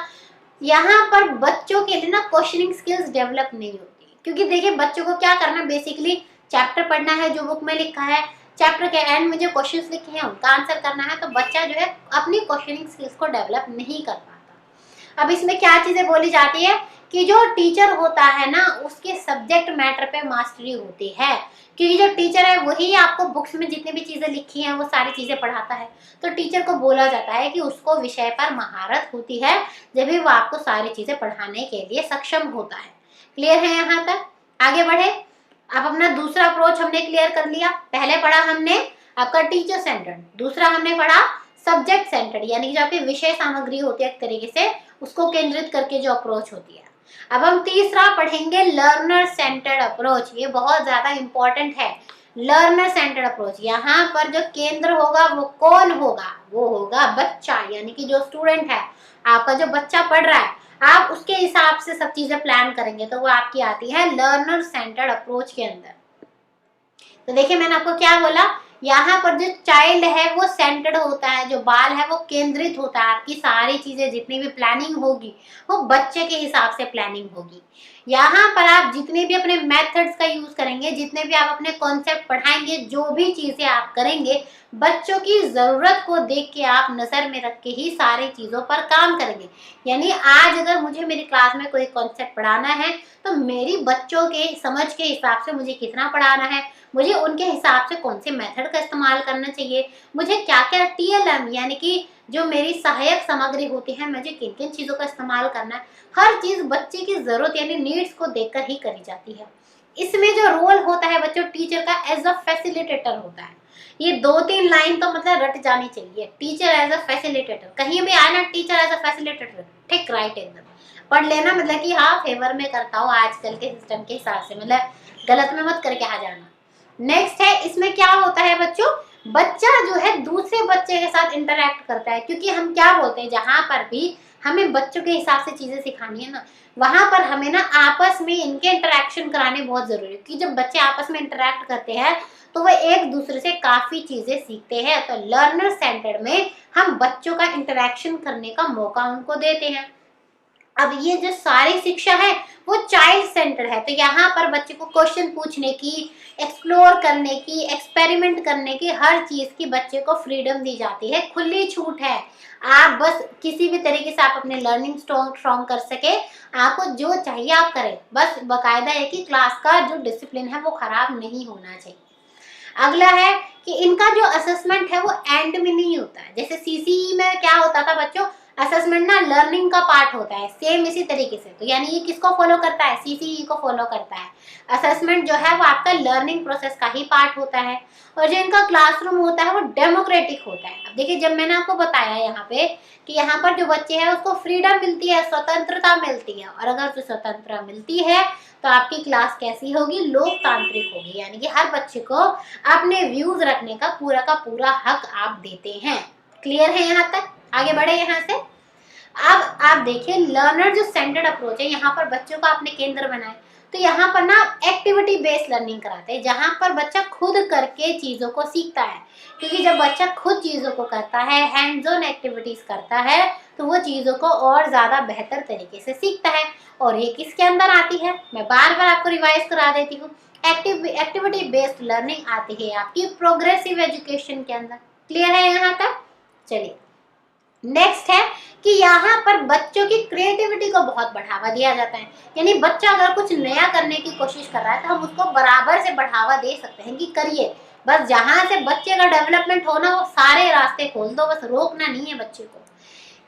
यहाँ पर बच्चों के लिए ना क्वेश्चनिंग स्किल्स डेवलप नहीं होती, क्योंकि देखिए बच्चों को क्या करना, बेसिकली चैप्टर पढ़ना है जो बुक में लिखा है, चैप्टर के एंड में जो क्वेश्चंस लिखे हैं उनका आंसर करना है, तो बच्चा जो है अपनी क्वेश्चनिंग स्किल्स को डेवलप नहीं कर पाता। अब इसमें क्या चीजें बोली जाती है कि जो टीचर होता है ना उसके सब्जेक्ट मैटर पे मास्टरी होती है, क्योंकि जो टीचर है वही आपको बुक्स में जितनी भी चीजें लिखी हैं वो सारी चीजें पढ़ाता है, तो टीचर को बोला जाता है कि उसको विषय पर महारत होती है जब भी वो आपको सारी चीजें पढ़ाने के लिए सक्षम होता है। क्लियर है यहाँ तक? आगे बढ़े। अब अपना दूसरा अप्रोच हमने क्लियर कर लिया, पहले पढ़ा हमने आपका टीचर सेंटर्ड, दूसरा हमने पढ़ा सब्जेक्ट सेंटर्ड यानी कि जो आपकी विषय सामग्री होती है एक तरीके से उसको केंद्रित करके जो अप्रोच होती है। अब हम तीसरा पढ़ेंगे लर्नर सेंटर्ड अप्रोच, ये बहुत ज्यादा इंपॉर्टेंट है। लर्नर सेंटर्ड अप्रोच, यहाँ पर जो केंद्र होगा वो कौन होगा? वो होगा बच्चा, यानी कि जो स्टूडेंट है आपका, जो बच्चा पढ़ रहा है, आप उसके हिसाब से सब चीजें प्लान करेंगे तो वो आपकी आती है लर्नर सेंटर्ड अप्रोच के अंदर। तो देखिए मैंने आपको क्या बोला, यहाँ पर जो चाइल्ड है वो सेंटर्ड होता है, जो बाल है वो केंद्रित होता है, आपकी सारी चीजें जितनी भी प्लानिंग होगी वो बच्चे के हिसाब से प्लानिंग होगी। यहाँ पर आप जितने भी अपने मेथड्स का यूज करेंगे, जितने भी आप अपने कॉन्सेप्ट पढ़ाएंगे, जो भी चीजें आप करेंगे, बच्चों की जरूरत को देख के आप नजर में रख के ही सारी चीजों पर काम करेंगे। यानी आज अगर मुझे मेरी क्लास में कोई कॉन्सेप्ट पढ़ाना है तो मेरी बच्चों के समझ के हिसाब से मुझे कितना पढ़ाना है, मुझे उनके हिसाब से कौन से मेथड का इस्तेमाल करना चाहिए, मुझे क्या क्या TLM यानी कि जो मेरी सहायक सामग्री होती है, मुझे किन किन चीजों का इस्तेमाल करना है, हर चीज बच्चे की जरूरत यानी नीड्स को देखकर ही करी जाती है। इसमें जो रोल होता है बच्चों टीचर का एज अ फैसिलिटेटर होता है। ये 2-3 लाइन तो मतलब रट जानी चाहिए, टीचर एज अ फैसिलिटेटर। कहीं भी आए ना टीचर एज अ फैसिलिटेटर, ठीक राइट एकदम पढ़ लेना, मतलब कि हाँ फेवर में करता हूँ आजकल के सिस्टम के हिसाब से, मतलब गलत में मत करके आ जाना। नेक्स्ट है, इसमें क्या होता है बच्चों, बच्चा जो है दूसरे बच्चे के साथ इंटरेक्ट करता है, क्योंकि हम क्या बोलते हैं, जहां पर भी हमें बच्चों के हिसाब से चीजें सिखानी है ना, वहां पर हमें ना आपस में इनके इंटरेक्शन कराने बहुत जरूरी है। क्योंकि जब बच्चे आपस में इंटरेक्ट करते हैं तो वो एक दूसरे से काफी चीजें सीखते हैं। तो लर्नर सेंटर्ड में हम बच्चों का इंटरेक्शन करने का मौका उनको देते हैं। अब ये जो सारी शिक्षा है वो चाइल्ड सेंटर्ड है, तो यहाँ पर बच्चे को क्वेश्चन पूछने की, एक्सप्लोर करने की, एक्सपेरिमेंट करने की, हर चीज की बच्चे को फ्रीडम दी जाती है, खुली छूट है। आप बस किसी भी तरीके से आप अपने लर्निंग स्ट्रॉन्ग कर सके, आपको जो चाहिए आप करें, बस बकायदा है कि क्लास का जो डिसिप्लिन है वो खराब नहीं होना चाहिए। अगला है कि इनका जो असेसमेंट है वो एंड में नहीं होता है। जैसे CCE में क्या होता था बच्चों, असेसमेंट ना लर्निंग का पार्ट होता है, सेम इसी तरीके से। तो यानी ये किसको फॉलो करता है, CCE को फॉलो करता है। असेसमेंट जो है वो आपका लर्निंग प्रोसेस का ही पार्ट होता है। और जो इनका क्लासरूम होता है वो डेमोक्रेटिक होता है। अब देखिए, जब मैंने आपको बताया यहाँ पे कि यहाँ पर जो बच्चे हैं उसको फ्रीडम मिलती है, स्वतंत्रता मिलती है, और अगर जो स्वतंत्रता मिलती है तो आपकी क्लास कैसी होगी, लोकतांत्रिक होगी। यानी कि हर बच्चे को अपने व्यूज रखने का पूरा हक आप देते हैं। क्लियर है यहाँ तक, आगे बढ़े यहाँ से। अब आप देखिए, लर्नर जो सेंटर्ड अप्रोच है, यहाँ पर बच्चों को अपने केंद्र बनाए। तो यहाँ पर ना एक्टिविटी बेस्ड लर्निंग कराते हैं, जहाँ पर बच्चा खुद करके चीजों को सीखता है। क्योंकि जब बच्चा खुद चीजों को करता है, हैंड्स ऑन एक्टिविटीज करता है, तो वो चीजों को और ज्यादा बेहतर तरीके से सीखता है। और ये किसके अंदर आती है, मैं बार बार आपको रिवाइज करा देती हूँ, एक्टिविटी बेस्ड लर्निंग आती है आपकी प्रोग्रेसिव एजुकेशन के अंदर। क्लियर है यहाँ तक। चलिए, नेक्स्ट है कि यहाँ पर बच्चों की क्रिएटिविटी को बहुत बढ़ावा दिया जाता है। यानी बच्चा अगर कुछ नया करने की कोशिश कर रहा है तो हम उसको बराबर से बढ़ावा दे सकते हैं कि करिए, बस जहां से बच्चे का डेवलपमेंट होना वो सारे रास्ते खोल दो, बस रोकना नहीं है बच्चे को।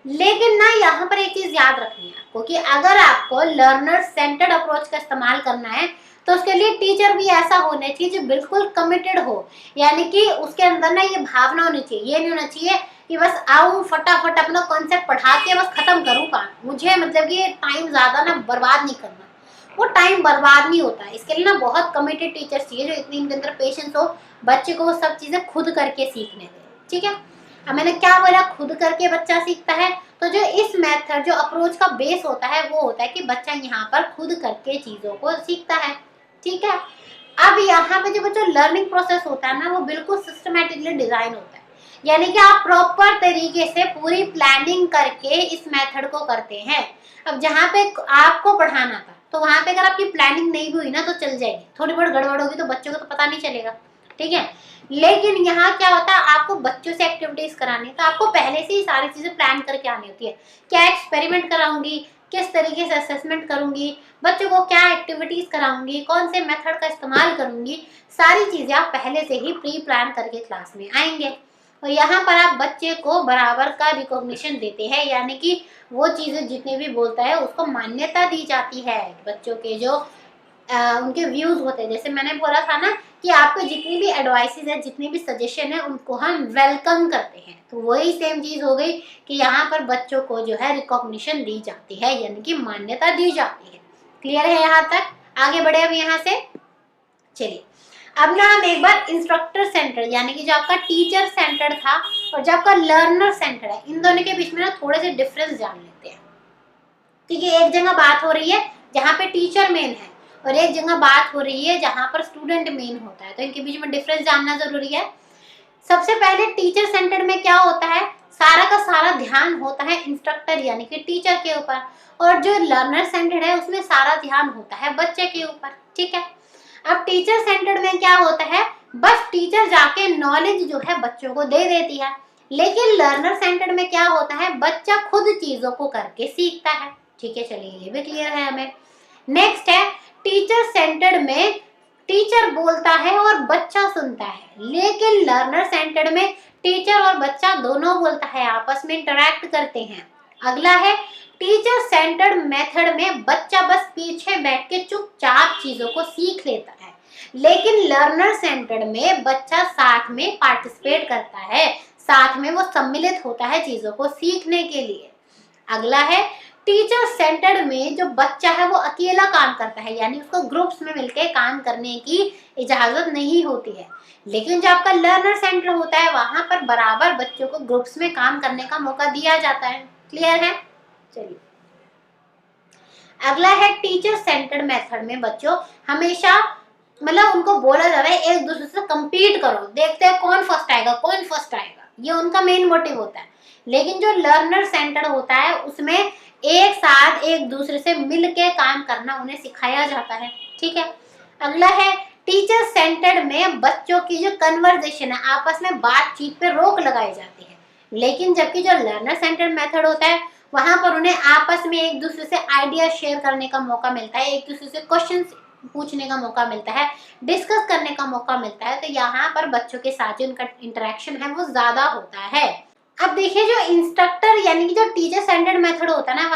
लेकिन ना यहाँ पर एक चीज याद रखनी है आपको कि अगर आपको लर्नर सेंटर्ड अप्रोच का इस्तेमाल करना है तो उसके लिए टीचर भी ऐसा होना चाहिए जो बिल्कुल कमिटेड हो। यानी कि उसके अंदर ना ये भावना होनी चाहिए, ये नहीं होना चाहिए कि बस आऊं फटाफट अपना कॉन्सेप्ट पढ़ा के बस खत्म करूं काम, मुझे मतलब कि टाइम ज्यादा ना बर्बाद नहीं करना। वो टाइम बर्बाद नहीं होता है, इसके लिए ना बहुत कमिटेड टीचर्स चाहिए जो इतनी इनके अंदर पेशेंस हो, बच्चे को वो सब चीजें खुद करके सीखने दें। ठीक है, अब मैंने क्या बोला, खुद करके बच्चा सीखता है। तो जो इस मेथड जो अप्रोच का बेस होता है वो होता है कि बच्चा यहाँ पर खुद करके चीजों को सीखता है। ठीक है, अब यहाँ पे जो बच्चों लर्निंग प्रोसेस होता है ना वो बिल्कुल सिस्टमेटिकली डिजाइन होता है। यानी कि आप प्रॉपर तरीके से पूरी प्लानिंग करके इस मेथड को करते हैं। अब जहाँ पे आपको पढ़ाना था तो वहां पे अगर आपकी प्लानिंग नहीं हुई ना तो चल जाएगी, थोड़ी बहुत गड़बड़ होगी तो बच्चों को तो पता नहीं चलेगा। ठीक है, लेकिन यहाँ क्या होता है, आपको बच्चों से एक्टिविटीज करानी है तो आपको पहले से ही सारी चीजें प्लान करके आनी होती है। क्या एक्सपेरिमेंट कराऊंगी, किस तरीके से असेसमेंट करूंगी, बच्चों को क्या एक्टिविटीज कराऊंगी, कौन से मेथड का इस्तेमाल करूंगी, सारी चीजें आप पहले से ही प्री प्लान करके क्लास में आएंगे। और यहाँ पर आप बच्चे को बराबर का रिकॉग्निशन देते हैं, यानी कि वो चीजें जितने भी बोलता है उसको मान्यता दी जाती है। बच्चों के जो उनके व्यूज होते हैं, जैसे मैंने बोला था ना कि आपको जितनी भी एडवाइसेस है, जितनी भी सजेशन है, उनको हम वेलकम करते हैं। तो वही सेम चीज हो गई कि यहाँ पर बच्चों को जो है रिकॉग्निशन दी जाती है, यानी कि मान्यता दी जाती है। क्लियर है यहाँ तक, आगे बढ़े अब यहाँ से। चलिए, अब ना हम एक बार इंस्ट्रक्टर सेंटर यानी कि जो आपका टीचर सेंटर था और जो आपका लर्नर सेंटर है, इन दोनों के बीच में ना थोड़े से डिफरेंस जान लेते हैं। ठीक है, एक जगह बात हो रही है जहाँ पे टीचर मेन है और एक जगह बात हो रही है जहाँ पर स्टूडेंट मेन होता है, तो इनके बीच में डिफरेंस जानना जरूरी है। सबसे पहले टीचर सेंटर में क्या होता है, सारा का सारा ध्यान होता है इंस्ट्रक्टर यानी कि टीचर के ऊपर, और जो लर्नर सेंटर्ड है उसमें सारा ध्यान होता है बच्चे के ऊपर, ठीक है। अब टीचर सेंटर्ड में क्या होता है, बस टीचर जाके नॉलेज जो है बच्चों को दे देती है, लेकिन लर्नर सेंटर्ड में क्या होता है, बच्चा खुद चीजों को करके सीखता है, ठीक है। चलिए ये भी क्लियर है हमें। नेक्स्ट है टीचर सेंटर्ड में टीचर बोलता है और बच्चा सुनता है, लेकिन लर्नर सेंटर्ड में टीचर और बच्चा दोनों बोलता है, आपस में इंटरैक्ट करते हैं। अगला है टीचर सेंटर्ड मेथड में बच्चा बस पीछे बैठ के चुपचाप चीजों को सीख लेता है, लेकिन लर्नर सेंटर्ड में बच्चा साथ में पार्टिसिपेट करता है, साथ में वो सम्मिलित होता है चीजों को सीखने के लिए। अगला है टीचर सेंटर्ड में जो बच्चा है वो अकेला काम करता है, यानी उसको ग्रुप्स में मिलकर काम करने की इजाजत नहीं होती है, लेकिन जो आपका लर्नर सेंटर होता है वहां पर बराबर बच्चों को ग्रुप्स में काम करने का मौका दिया जाता है। क्लियर है? चलिए अगला है टीचर सेंटर्ड मेथड में बच्चों हमेशा मतलब उनको बोला जा रहा है एक दूसरे से compete करो, देखते हैं कौन फर्स्ट आएगा कौन फर्स्ट आएगा, ये उनका मेन मोटिव होता है। लेकिन जो लर्नर सेंटर्ड होता है उसमें एक साथ एक दूसरे से मिलके काम करना उन्हें सिखाया जाता है, ठीक है। अगला है टीचर सेंटर्ड में बच्चों की जो कन्वर्सेशन है आपस में बातचीत पे रोक लगाई जाती है, लेकिन जबकि जो लर्नर सेंटर्ड मेथड होता है वहां पर उन्हें आपस में एक दूसरे से आइडिया शेयर करने का मौका मिलता है, एक दूसरे से क्वेश्चन पूछने का मौका मिलता है, डिस्कस करने का मौका मिलता है। तो यहाँ पर बच्चों के साथ जो उनका इंटरेक्शन है वो ज्यादा होता है। अब देखिए जो इंस्ट्रक्टर यानी कि जो टीचर सेंटर्ड मेथड होता है ना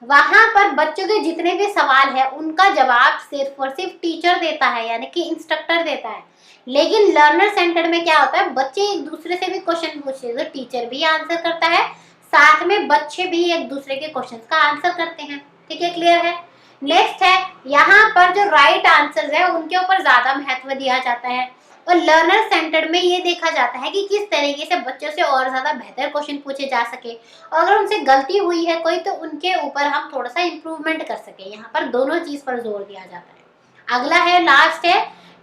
वहां पर बच्चों के जितने भी सवाल है उनका जवाब सिर्फ और सिर्फ टीचर देता है यानी कि इंस्ट्रक्टर देता है। लेकिन लर्नर सेंटर्ड में क्या होता है, बच्चे एक दूसरे से भी क्वेश्चन पूछते हैं, तो टीचर भी आंसर करता है, साथ में बच्चे भी एक दूसरे के क्वेश्चन का आंसर करते हैं, ठीक है। क्लियर है? नेक्स्ट है यहाँ पर जो राइट आंसर्स है उनके ऊपर ज्यादा महत्व दिया जाता है, और लर्नर सेंटर्ड में ये देखा जाता है कि किस तरीके से बच्चों से और ज्यादा बेहतर क्वेश्चन पूछे जा सके, और अगर उनसे गलती हुई है कोई तो उनके ऊपर हम थोड़ा सा इम्प्रूवमेंट कर सके। यहाँ पर दोनों चीज पर जोर दिया जाता है। अगला है लास्ट है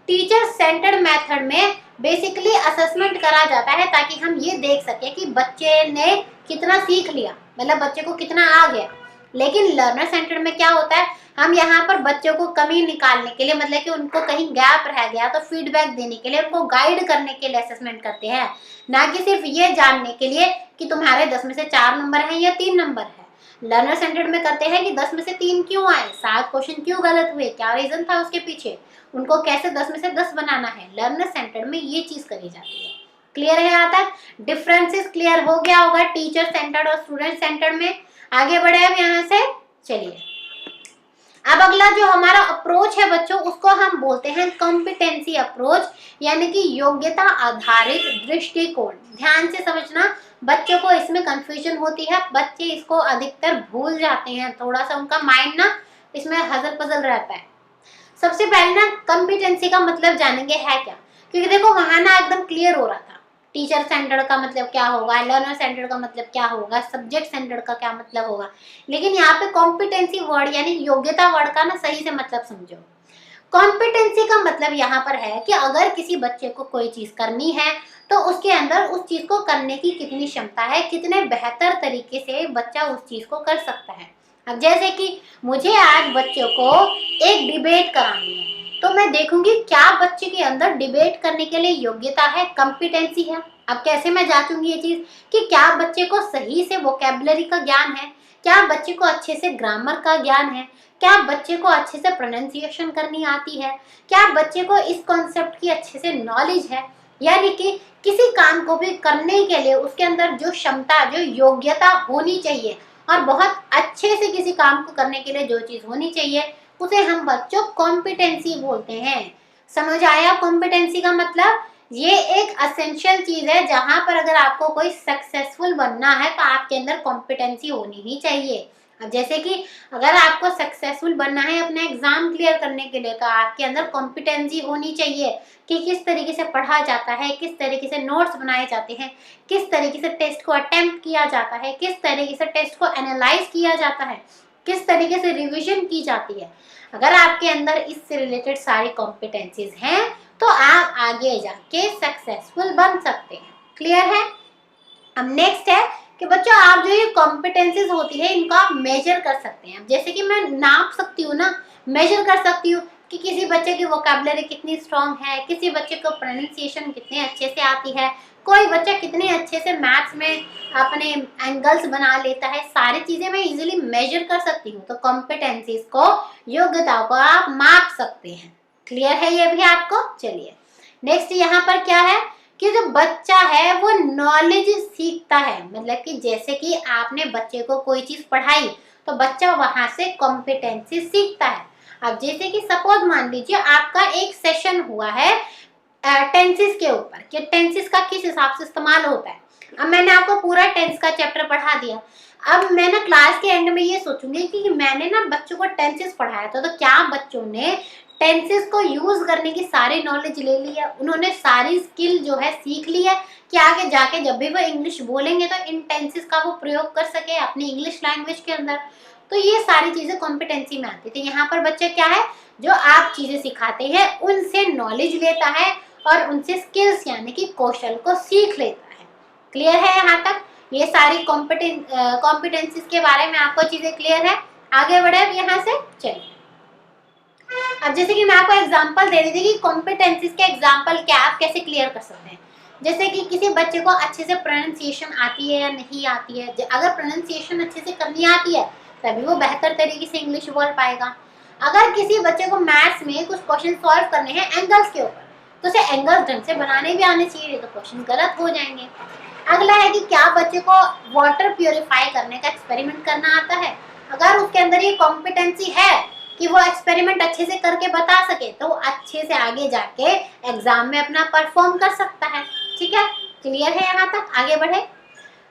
टीचर सेंटर्ड मेथड में बेसिकली असेसमेंट करा जाता है ताकि हम ये देख सके कि बच्चे ने कितना सीख लिया, मतलब बच्चे को कितना आ गया। लेकिन लर्नर सेंटर्ड में क्या होता है, हम यहाँ पर बच्चों को कमी निकालने के लिए मतलब कि उनको कहीं गैप रह गया तो फीडबैक देने के लिए उनको गाइड करने के लिए असेसमेंट करते हैं, ना कि सिर्फ ये जानने के लिए कि तुम्हारे 10 में से 4 नंबर हैं या 3 नंबर है। लर्नर सेंटर्ड में करते हैं कि 10 में से 3 क्यों आए, 7 क्वेश्चन क्यों गलत हुए, क्या रीजन था उसके पीछे, उनको कैसे 10 में से 10 बनाना है। लर्नर सेंटर्ड में ये चीज करी जाती है। क्लियर है? यहाँ तक डिफरेंसेस क्लियर हो गया होगा टीचर सेंटर्ड और स्टूडेंट सेंटर्ड में। आगे बढ़े अब यहाँ से। चलिए अब अगला जो हमारा अप्रोच है बच्चों उसको हम बोलते हैं कॉम्पिटेंसी अप्रोच, यानी कि योग्यता आधारित दृष्टिकोण। ध्यान से समझना, बच्चों को इसमें कंफ्यूजन होती है, बच्चे इसको अधिकतर भूल जाते हैं, थोड़ा सा उनका माइंड ना इसमें हजल पजल रहता है। सबसे पहले ना कॉम्पिटेंसी का मतलब जानेंगे है क्या, क्योंकि देखो वहां ना एकदम क्लियर हो रहा था टीचर सेंटर्ड का मतलब क्या होगा, लर्नर सेंटर्ड का मतलब क्या होगा, सब्जेक्ट सेंटर्ड का क्या मतलब होगा। लेकिन यहाँ पे कॉम्पिटेंसी वर्ड यानी योग्यता वर्ड का ना सही से मतलब समझो। कॉम्पिटेंसी का मतलब यहाँ पर है कि अगर किसी बच्चे को कोई चीज करनी है तो उसके अंदर उस चीज को करने की कितनी क्षमता है, कितने बेहतर तरीके से बच्चा उस चीज को कर सकता है। अब जैसे कि मुझे आज बच्चों को एक डिबेट करानी है तो मैं देखूंगी क्या बच्चे के अंदर डिबेट करने के लिए योग्यता है, कॉम्पिटेंसी है। अब कैसे मैं जांचूंगी ये चीज कि क्या बच्चे को सही से वोकैबुलरी का ज्ञान है, क्या बच्चे को अच्छे से ग्रामर का ज्ञान है, क्या बच्चे को अच्छे से प्रोनाउंसिएशन करनी आती है, क्या बच्चे को इस कॉन्सेप्ट की अच्छे से नॉलेज है। यानी कि किसी काम को भी करने के लिए उसके अंदर जो क्षमता जो योग्यता होनी चाहिए और बहुत अच्छे से किसी काम को करने के लिए जो चीज होनी चाहिए उसे हम बच्चों कॉम्पिटेंसी बोलते हैं। समझ आया कॉम्पिटेंसी का मतलब? ये एक असेंशियल चीज है जहां पर अगर आपको कोई सक्सेसफुल बनना है तो आपके अंदर कॉम्पिटेंसी होनी ही चाहिए। अब जैसे कि अगर आपको सक्सेसफुल बनना है अपना एग्जाम क्लियर करने के लिए तो आपके अंदर कॉम्पिटेंसी होनी चाहिए कि किस तरीके से पढ़ा जाता है, किस तरीके से नोट्स बनाए जाते हैं, किस तरीके से टेस्ट को अटेम्प्ट किया जाता है, किस तरीके से टेस्ट को एनालाइज किया जाता है, किस तरीके से रिवीजन की जाती है। अगर आपके अंदर इससे रिलेटेड सारी कॉम्पिटेंसीज हैं तो आप आगे जाके सक्सेसफुल बन सकते हैं। क्लियर है? अब नेक्स्ट है कि बच्चों आप जो ये कॉम्पिटेंसीज होती है इनको आप मेजर कर सकते हैं। जैसे कि मैं नाप सकती हूँ ना, मेजर कर सकती हूँ कि किसी बच्चे की वोकैबुलरी कितनी स्ट्रांग है, किसी बच्चे को प्रोनाउंसिएशन कितने अच्छे से आती है, कोई बच्चा कितने अच्छे से मैथ्स में अपने एंगल्स बना लेता है, सारी चीजें मैं इजीली मेजर कर सकती हूँ। तो कॉम्पिटेंसीज को, योग्यताओं को आप माप सकते हैं। क्लियर है ये भी आपको? चलिए नेक्स्ट यहाँ पर क्या है कि जो बच्चा है वो नॉलेज सीखता है, मतलब कि जैसे कि आपने बच्चे को कोई चीज पढ़ाई तो बच्चा वहां से कॉम्पिटेंसी सीखता है। अब जैसे कि सपोज मान लीजिए आपका एक सेशन हुआ है टेंसेस के ऊपर कि टेंसेस का किस हिसाब से इस्तेमाल होता है। अब मैंने आपको पूरा टेंस का चैप्टर पढ़ा दिया। अब मैं ना क्लास के एंड में ये सोचूंगी कि मैंने ना बच्चों को टेंसेस पढ़ाया था, तो क्या बच्चों ने टेंसेस को यूज करने की सारी नॉलेज ले ली है, उन्होंने सारी स्किल जो है सीख ली है कि आगे जाके जब भी वो इंग्लिश बोलेंगे तो इन टेंसेस का वो प्रयोग कर सके अपनी इंग्लिश लैंग्वेज के अंदर। तो ये सारी चीजें कॉम्पिटेंसी में आती थी। यहाँ पर बच्चा क्या है, जो आप चीजें सिखाते हैं उनसे नॉलेज लेता है और उनसे स्किल्स यानी कि कौशल को सीख लेता है। क्लियर है यहाँ तक? ये सारी कॉम्पिटेंसीज के बारे में आपको चीजें क्लियर है? आगे बढ़े अब यहाँ से। चलिए अब जैसे कि मैं आपको एग्जांपल दे दी थी कि कॉम्पिटेंसीज के एग्जांपल क्या आप कैसे क्लियर कर सकते हैं। जैसे कि किसी बच्चे को अच्छे से प्रोनाउंसिएशन आती है या नहीं आती है, अगर प्रोनाउंसिएशन अच्छे से करनी आती है तभी वो बेहतर तरीके से इंग्लिश बोल पाएगा। अगर किसी बच्चे को मैथ्स में कुछ क्वेश्चन सॉल्व करने हैं एंगल्स के ऊपर तो उसे एंगल्स ढंग से बनाने भी आने चाहिए, तो क्वेश्चन गलत हो जाएंगे। अगला है कि क्या बच्चे को वाटर प्योरीफाई करने का एक्सपेरिमेंट करना आता है। अगर उसके अंदर ये कॉम्पिटेंसी है कि वो एक्सपेरिमेंट अच्छे से करके बता सके तो वो अच्छे से आगे जाके एग्जाम में अपना परफॉर्म कर सकता है। ठीक है, क्लियर है यहाँ तक? आगे बढ़े।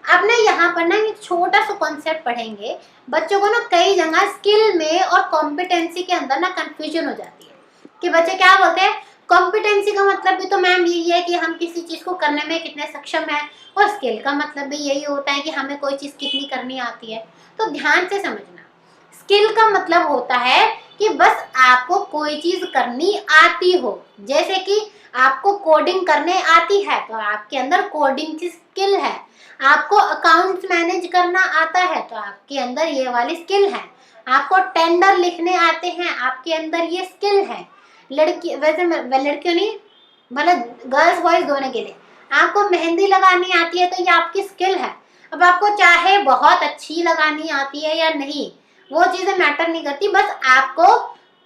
अब ना यहाँ पर ना एक छोटा सा कॉन्सेप्ट पढ़ेंगे। बच्चों को ना कई जगह स्किल में और कॉम्पिटेंसी के अंदर ना कंफ्यूजन हो जाती है कि बच्चे क्या बोलते हैं कॉम्पिटेंसी का मतलब भी तो मैम यही है कि हम किसी चीज को करने में कितने सक्षम हैं, और स्किल का मतलब भी यही होता है कि हमें कोई चीज कितनी करनी आती है। तो ध्यान से समझना, स्किल का मतलब होता है कि बस आपको कोई चीज करनी आती हो। जैसे कि आपको कोडिंग करने आती है तो आपके अंदर कोडिंग की स्किल है। आपको अकाउंट्स मैनेज करना आता है तो आपके अंदर ये वाली स्किल है। आपको टेंडर लिखने आते हैं, आपके अंदर ये स्किल है। लड़की वैसे लड़कियों नहीं मतलब गर्ल्स बॉयज दोनों के लिए आपको मेहंदी लगानी आती है तो ये आपकी स्किल है। अब आपको चाहे बहुत अच्छी लगानी आती है या नहीं वो चीजें मैटर नहीं करती, बस आपको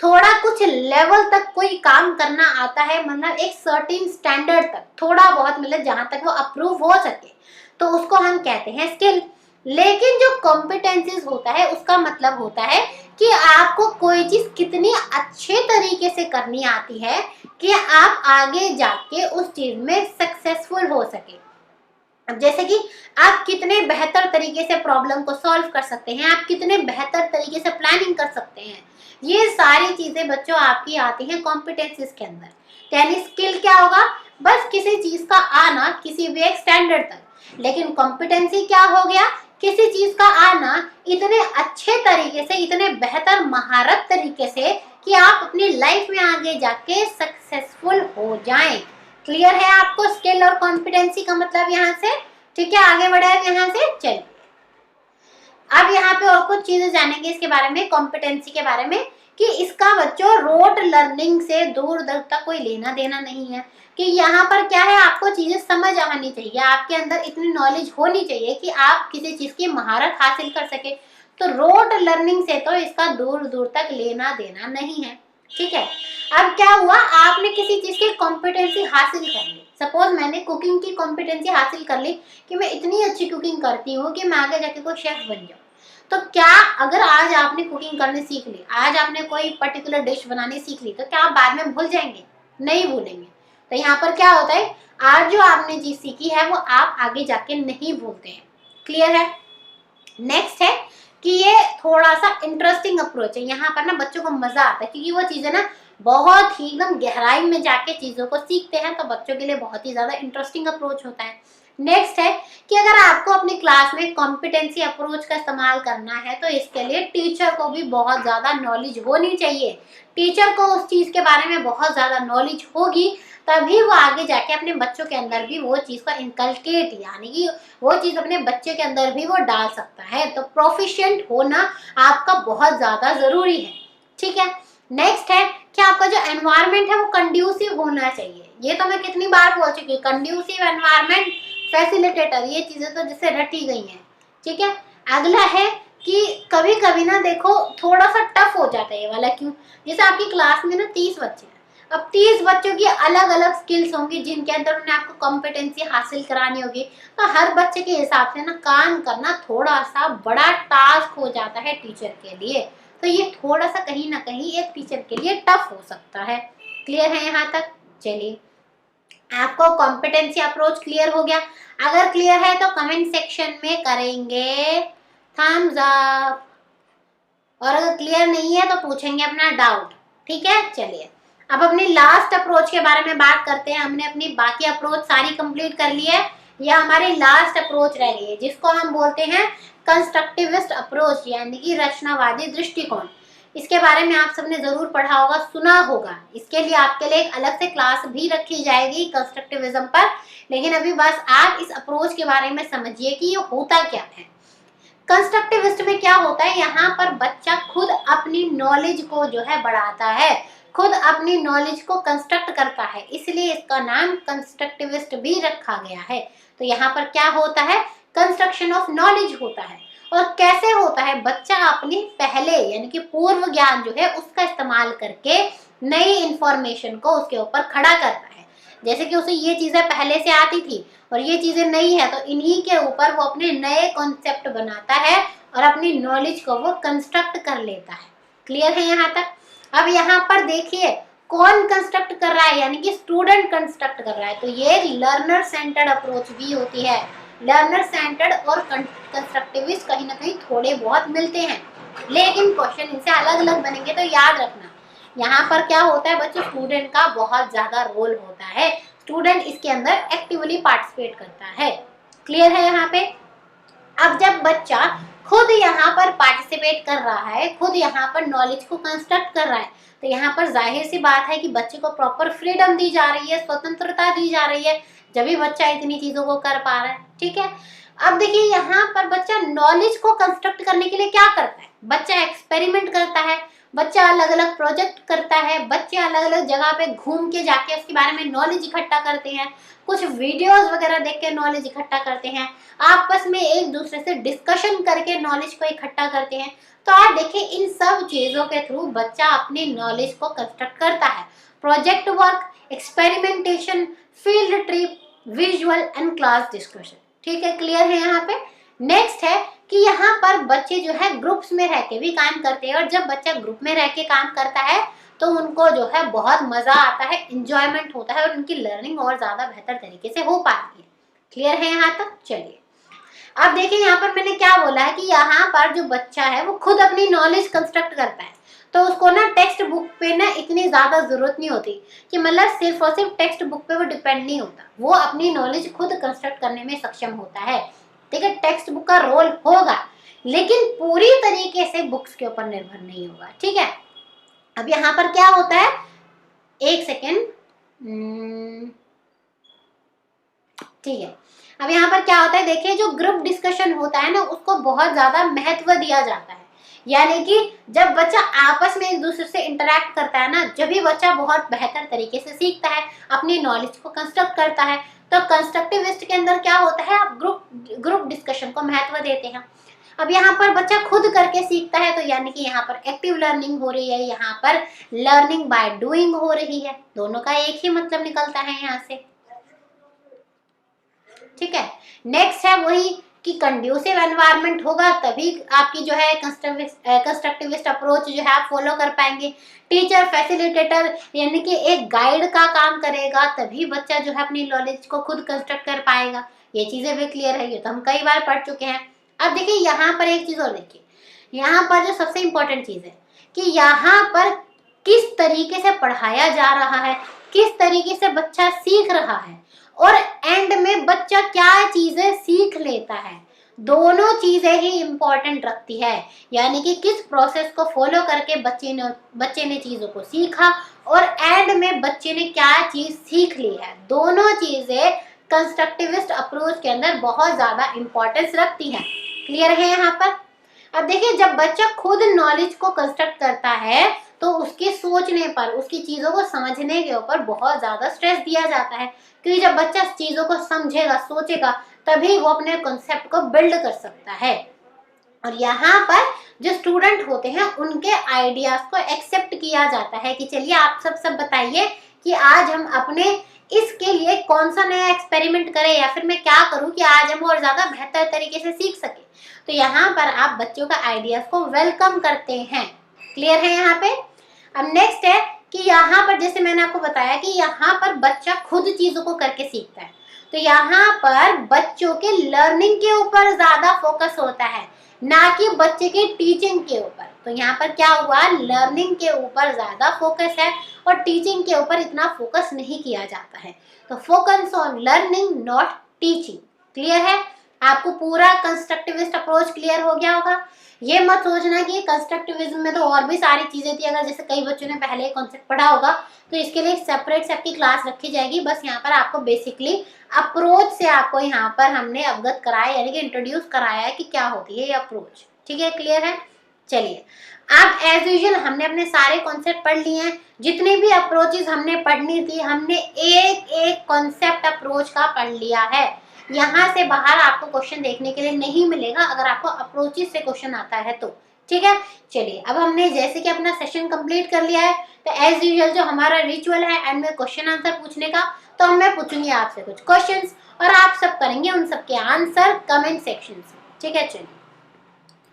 थोड़ा कुछ लेवल तक कोई काम करना आता है, मतलब एक सर्टेन स्टैंडर्ड तक थोड़ा बहुत, मतलब जहां तक वो अप्रूव हो सके तो उसको हम कहते हैं स्किल। लेकिन जो कॉम्पिटेंसीज होता है उसका मतलब होता है कि आपको कोई चीज कितनी अच्छे तरीके से करनी आती है कि आप आगे जाके उस चीज में सक्सेसफुल हो सके। अब जैसे कि आप कितने बेहतर तरीके से प्रॉब्लम को सॉल्व कर सकते हैं, आप कितने बेहतर तरीके से प्लानिंग कर सकते हैं, ये सारी चीजें बच्चों आपकी आती हैं कॉम्पिटेंसीज के अंदर। यानी स्किल क्या होगा, बस किसी चीज का आना किसी भी एक स्टैंडर्ड तक। लेकिन कॉम्पिटेंसी क्या हो गया, किसी चीज का आना इतने अच्छे तरीके से, इतने बेहतर महारत तरीके से कि आप अपनी लाइफ में आगे जाके सक्सेसफुल हो जाएं। क्लियर है आपको स्किल और कॉम्पिटेंसी का मतलब यहाँ से? ठीक है, आगे बढ़े यहाँ से। चलिए अब यहाँ पे और कुछ चीजें जानेंगे इसके बारे में, कॉम्पिटेंसी के बारे में, कि इसका बच्चों रोट लर्निंग से दूर दूर तक कोई लेना देना नहीं है। कि यहाँ पर क्या है, आपको चीजें समझ आनी चाहिए, आपके अंदर इतनी नॉलेज होनी चाहिए कि आप किसी चीज की महारत हासिल कर सके। तो रोट लर्निंग से तो इसका दूर दूर तक लेना देना नहीं है। ठीक है, अब क्या हुआ, आपने किसी चीज की कॉम्पिटेंसी हासिल कर ली। सपोज मैंने कुकिंग की कॉम्पिटेंसी हासिल कर ली कि मैं इतनी अच्छी कुकिंग करती हूँ कि मैं आगे जाके कोई शेफ बन जाऊँ। तो क्या अगर आज आपने कुकिंग करनी सीख ली, आज आपने कोई पर्टिकुलर डिश बनानी सीख ली, तो क्या आप बाद में भूल जाएंगे? नहीं भूलेंगे। तो यहाँ पर क्या होता है, आज जो आपने चीज सीखी है वो आप आगे जाके नहीं भूलते हैं। क्लियर है? नेक्स्ट है कि ये थोड़ा सा इंटरेस्टिंग अप्रोच है। यहाँ पर ना बच्चों को मजा आता है क्योंकि वो चीजें ना बहुत ही एकदम गहराई में जाके चीजों को सीखते हैं, तो बच्चों के लिए बहुत ही ज्यादा इंटरेस्टिंग अप्रोच होता है। नेक्स्ट है कि अगर आपको अपनी क्लास में कॉम्पिटेंसी अप्रोच का इस्तेमाल करना है तो इसके लिए टीचर को भी बहुत ज़्यादा नॉलेज होनी चाहिए। टीचर को उस चीज़ के बारे में बहुत ज़्यादा नॉलेज होगी तभी वो आगे जाके अपने बच्चों के अंदर भी वो चीज़ को इनकलकेट यानी कि वो चीज़ अपने बच्चे के अंदर भी वो डाल सकता है। तो प्रोफिशिएंट होना आपका बहुत ज़्यादा ज़रूरी है। ठीक है, नेक्स्ट है कि आपका जो एनवायरनमेंट है वो कंड्यूसिव होना चाहिए। ये तो मैं कितनी बार बोल चुकी हूँ, कंड्यूसिव एनवायरनमेंट, फैसिलिटेटर, ये चीजें तो जिससे रटी गई हैं। ठीक है, अगला है कि कभी कभी ना देखो थोड़ा सा टफ हो जाता है ये वाला। क्यों? जैसे आपकी क्लास में ना 30 बच्चे हैं, अब 30 बच्चों की अलग अलग स्किल्स होंगी जिनके अंदर उन्हें आपको कॉम्पिटेंसी हासिल करानी होगी। तो हर बच्चे के हिसाब से ना काम करना थोड़ा सा बड़ा टास्क हो जाता है टीचर के लिए। तो ये थोड़ा सा कहीं ना कहीं एक टीचर के लिए टफ हो सकता है। क्लियर है यहाँ तक? चलिए, आपको कॉम्पिटेंसी अप्रोच क्लियर हो गया? अगर क्लियर है तो कमेंट सेक्शन में करेंगे थम्स अप, और अगर क्लियर नहीं है तो पूछेंगे अपना डाउट। ठीक है, चलिए अब अपनी लास्ट अप्रोच के बारे में बात करते हैं। हमने अपनी बाकी अप्रोच सारी कंप्लीट कर ली है, यह हमारी लास्ट अप्रोच रह गई है जिसको हम बोलते हैं कंस्ट्रक्टिविस्ट अप्रोच यानी कि रचनावादी दृष्टिकोण। इसके बारे में आप सबने जरूर पढ़ा होगा, सुना होगा। इसके लिए आपके लिए एक अलग से क्लास भी रखी जाएगी कंस्ट्रक्टिविज्म पर, लेकिन अभी बस आप इस अप्रोच के बारे में समझिए कि ये होता क्या है। कंस्ट्रक्टिविस्ट में क्या होता है, यहाँ पर बच्चा खुद अपनी नॉलेज को जो है बढ़ाता है, खुद अपनी नॉलेज को कंस्ट्रक्ट करता है, इसलिए इसका नाम कंस्ट्रक्टिविस्ट भी रखा गया है। तो यहाँ पर क्या होता है, कंस्ट्रक्शन ऑफ नॉलेज होता है। और कैसे होता है, बच्चा अपने पहले यानी कि पूर्व ज्ञान जो है उसका इस्तेमाल करके नई इंफॉर्मेशन को उसके ऊपर खड़ा करता है। जैसे कि उसे ये चीजें पहले से आती थी और ये चीजें नई है, तो इन्हीं के ऊपर वो अपने नए कॉन्सेप्ट बनाता है और अपनी नॉलेज को वो कंस्ट्रक्ट कर लेता है। क्लियर है यहाँ तक? अब यहाँ पर देखिए कौन कंस्ट्रक्ट कर रहा है, यानी कि स्टूडेंट कंस्ट्रक्ट कर रहा है। तो ये लर्नर सेंटर्ड अप्रोच भी होती है। लर्नर सेंटर्ड और कंस्ट्रक्टिविस्ट कहीं ना कहीं थोड़े बहुत मिलते हैं, लेकिन क्वेश्चन इनसे अलग अलग बनेंगे। तो याद रखना यहाँ पर क्या होता है बच्चों, स्टूडेंट का बहुत ज्यादा रोल होता है, स्टूडेंट इसके अंदर एक्टिवली पार्टिसिपेट करता है। क्लियर है यहाँ पे? अब जब बच्चा खुद यहाँ पर पार्टिसिपेट कर रहा है, खुद यहाँ पर नॉलेज को कंस्ट्रक्ट कर रहा है, तो यहाँ पर जाहिर सी बात है कि बच्चे को प्रॉपर फ्रीडम दी जा रही है, स्वतंत्रता दी जा रही है, जब भी बच्चा इतनी चीजों को कर पा रहा है। ठीक है, अब देखिए यहाँ पर बच्चा नॉलेज को कंस्ट्रक्ट करने के लिए क्या करता है, बच्चा एक्सपेरिमेंट करता है, बच्चा अलग अलग प्रोजेक्ट करता है, बच्चे अलग अलग जगह पे घूम के जाके उसके बारे में नॉलेज इकट्ठा करते हैं, कुछ वीडियोस वगैरह देख के नॉलेज इकट्ठा करते हैं, आपस में एक दूसरे से डिस्कशन करके नॉलेज को इकट्ठा करते हैं। तो आप देखिए इन सब चीजों के थ्रू बच्चा अपनी नॉलेज को कंस्ट्रक्ट करता है। Project work, experimentation, field trip, visual and class discussion. ठीक है, क्लियर है यहाँ पे? नेक्स्ट है कि यहाँ पर बच्चे जो है ग्रुप्स में रह के भी काम करते हैं, और जब बच्चा ग्रुप में रह के काम करता है तो उनको जो है बहुत मजा आता है, इंजॉयमेंट होता है, और उनकी लर्निंग और ज्यादा बेहतर तरीके से हो पाती है। क्लियर है यहाँ तक? चलिए अब देखिए यहाँ पर मैंने क्या बोला है कि यहाँ पर जो बच्चा है वो खुद अपनी नॉलेज कंस्ट्रक्ट करता है, तो उसको ना टेक्स्ट बुक पे ना इतनी ज्यादा जरूरत नहीं होती कि मतलब सिर्फ और सिर्फ टेक्स्ट बुक पे वो डिपेंड नहीं होता, वो अपनी नॉलेज खुद कंस्ट्रक्ट करने में सक्षम होता है। ठीक है, टेक्स्ट बुक का रोल होगा लेकिन पूरी तरीके से बुक्स के ऊपर निर्भर नहीं होगा। ठीक है, अब यहाँ पर क्या होता है, एक सेकेंड, ठीक है, अब यहाँ पर क्या होता है, देखिए जो ग्रुप डिस्कशन होता है ना उसको बहुत ज्यादा महत्व दिया जाता है। यानी कि जब बच्चा आपस में एक दूसरे से इंटरेक्ट करता है ना, जब भी बच्चा बहुत बेहतर तरीके से सीखता है, अपनी नॉलेज को कंस्ट्रक्ट करता है। तो कंस्ट्रक्टिविस्ट के अंदर क्या होता है, आप ग्रुप डिस्कशन को महत्व देते हैं। अब यहाँ पर बच्चा खुद करके सीखता है, तो यानी कि यहाँ पर एक्टिव लर्निंग हो रही है, यहाँ पर लर्निंग बाय डूइंग हो रही है। दोनों का एक ही मतलब निकलता है यहाँ से। ठीक है, नेक्स्ट है वही कि कंड्यूसिव एनवायरनमेंट होगा तभी आपकी जो है कंस्ट्रक्टिविस्ट अप्रोच जो है आप फॉलो कर पाएंगे। टीचर फैसिलिटेटर यानी कि एक गाइड का काम करेगा तभी बच्चा जो है अपनी नॉलेज को खुद कंस्ट्रक्ट कर पाएगा। ये चीजें भी क्लियर है, ये तो हम कई बार पढ़ चुके हैं। अब देखिए यहाँ पर एक चीज और देखिए, यहाँ पर जो सबसे इम्पोर्टेंट चीज है कि यहाँ पर किस तरीके से पढ़ाया जा रहा है, किस तरीके से बच्चा सीख रहा है, और एंड में बच्चा क्या चीजें सीख लेता है, दोनों चीजें ही इंपॉर्टेंट रखती है। यानी कि किस प्रोसेस को फॉलो करके बच्चे ने चीजों को सीखा और एंड में बच्चे ने क्या चीज सीख ली है, दोनों चीजें कंस्ट्रक्टिविस्ट अप्रोच के अंदर बहुत ज्यादा इंपॉर्टेंस रखती है। क्लियर है यहाँ पर? अब देखिए, जब बच्चा खुद नॉलेज को कंस्ट्रक्ट करता है तो उसके सोचने पर, उसकी चीजों को समझने के ऊपर बहुत ज्यादा स्ट्रेस दिया जाता है, क्योंकि जब बच्चा चीजों को समझेगा, सोचेगा, तभी वो अपने कॉन्सेप्ट को बिल्ड कर सकता है। और यहाँ पर जो स्टूडेंट होते हैं उनके आइडियाज को एक्सेप्ट किया जाता है कि चलिए आप सब बताइए कि आज हम अपने इसके लिए कौन सा नया एक्सपेरिमेंट करें, या फिर मैं क्या करूं कि आज हम और ज्यादा बेहतर तरीके से सीख सके। तो यहाँ पर आप बच्चों का आइडियाज को वेलकम करते हैं। क्लियर है यहाँ पे? अब नेक्स्ट है कि यहाँ पर जैसे मैंने आपको बताया कि यहाँ पर बच्चा खुद चीजों को करके सीखता है, तो यहाँ पर बच्चों के लर्निंग के ऊपर ज्यादा फोकस होता है, ना कि बच्चे के टीचिंग के ऊपर। तो यहाँ पर क्या हुआ, लर्निंग के ऊपर ज्यादा फोकस है और टीचिंग के ऊपर इतना फोकस नहीं किया जाता है। तो focus on learning not teaching. Clear है? आपको पूरा कंस्ट्रक्टिविस्ट अप्रोच क्लियर हो गया होगा। ये मत सोचना कि कंस्ट्रक्टिविज्म में तो और भी सारी चीजें थी, अगर जैसे कई बच्चों ने पहले कॉन्सेप्ट पढ़ा होगा तो इसके लिए सेपरेट से आपकी क्लास रखी जाएगी। बस यहाँ पर आपको बेसिकली अप्रोच से आपको यहाँ पर हमने अवगत कराया, यानी कि इंट्रोड्यूस कराया है कि क्या होती है ये अप्रोच। ठीक है, क्लियर है? चलिए, अब एज यूजुअल हमने अपने सारे कॉन्सेप्ट पढ़ लिए हैं। जितने भी अप्रोचेस हमने पढ़नी थी, हमने एक एक कॉन्सेप्ट अप्रोच का पढ़ लिया है। यहाँ से बाहर आपको क्वेश्चन देखने के लिए नहीं मिलेगा अगर आपको अप्रोचेस से क्वेश्चन आता है तो। ठीक है, चलिए, अब हमने जैसे कि अपना सेशन कंप्लीट कर लिया है, तो एज यूजुअल जो हमारा रिचुअल है एंड में क्वेश्चन आंसर पूछने का, तो मैं पूछूंगी आपसे कुछ क्वेश्चंस और आप सब करेंगे उन सबके आंसर कमेंट सेक्शन में। ठीक है, चलिए,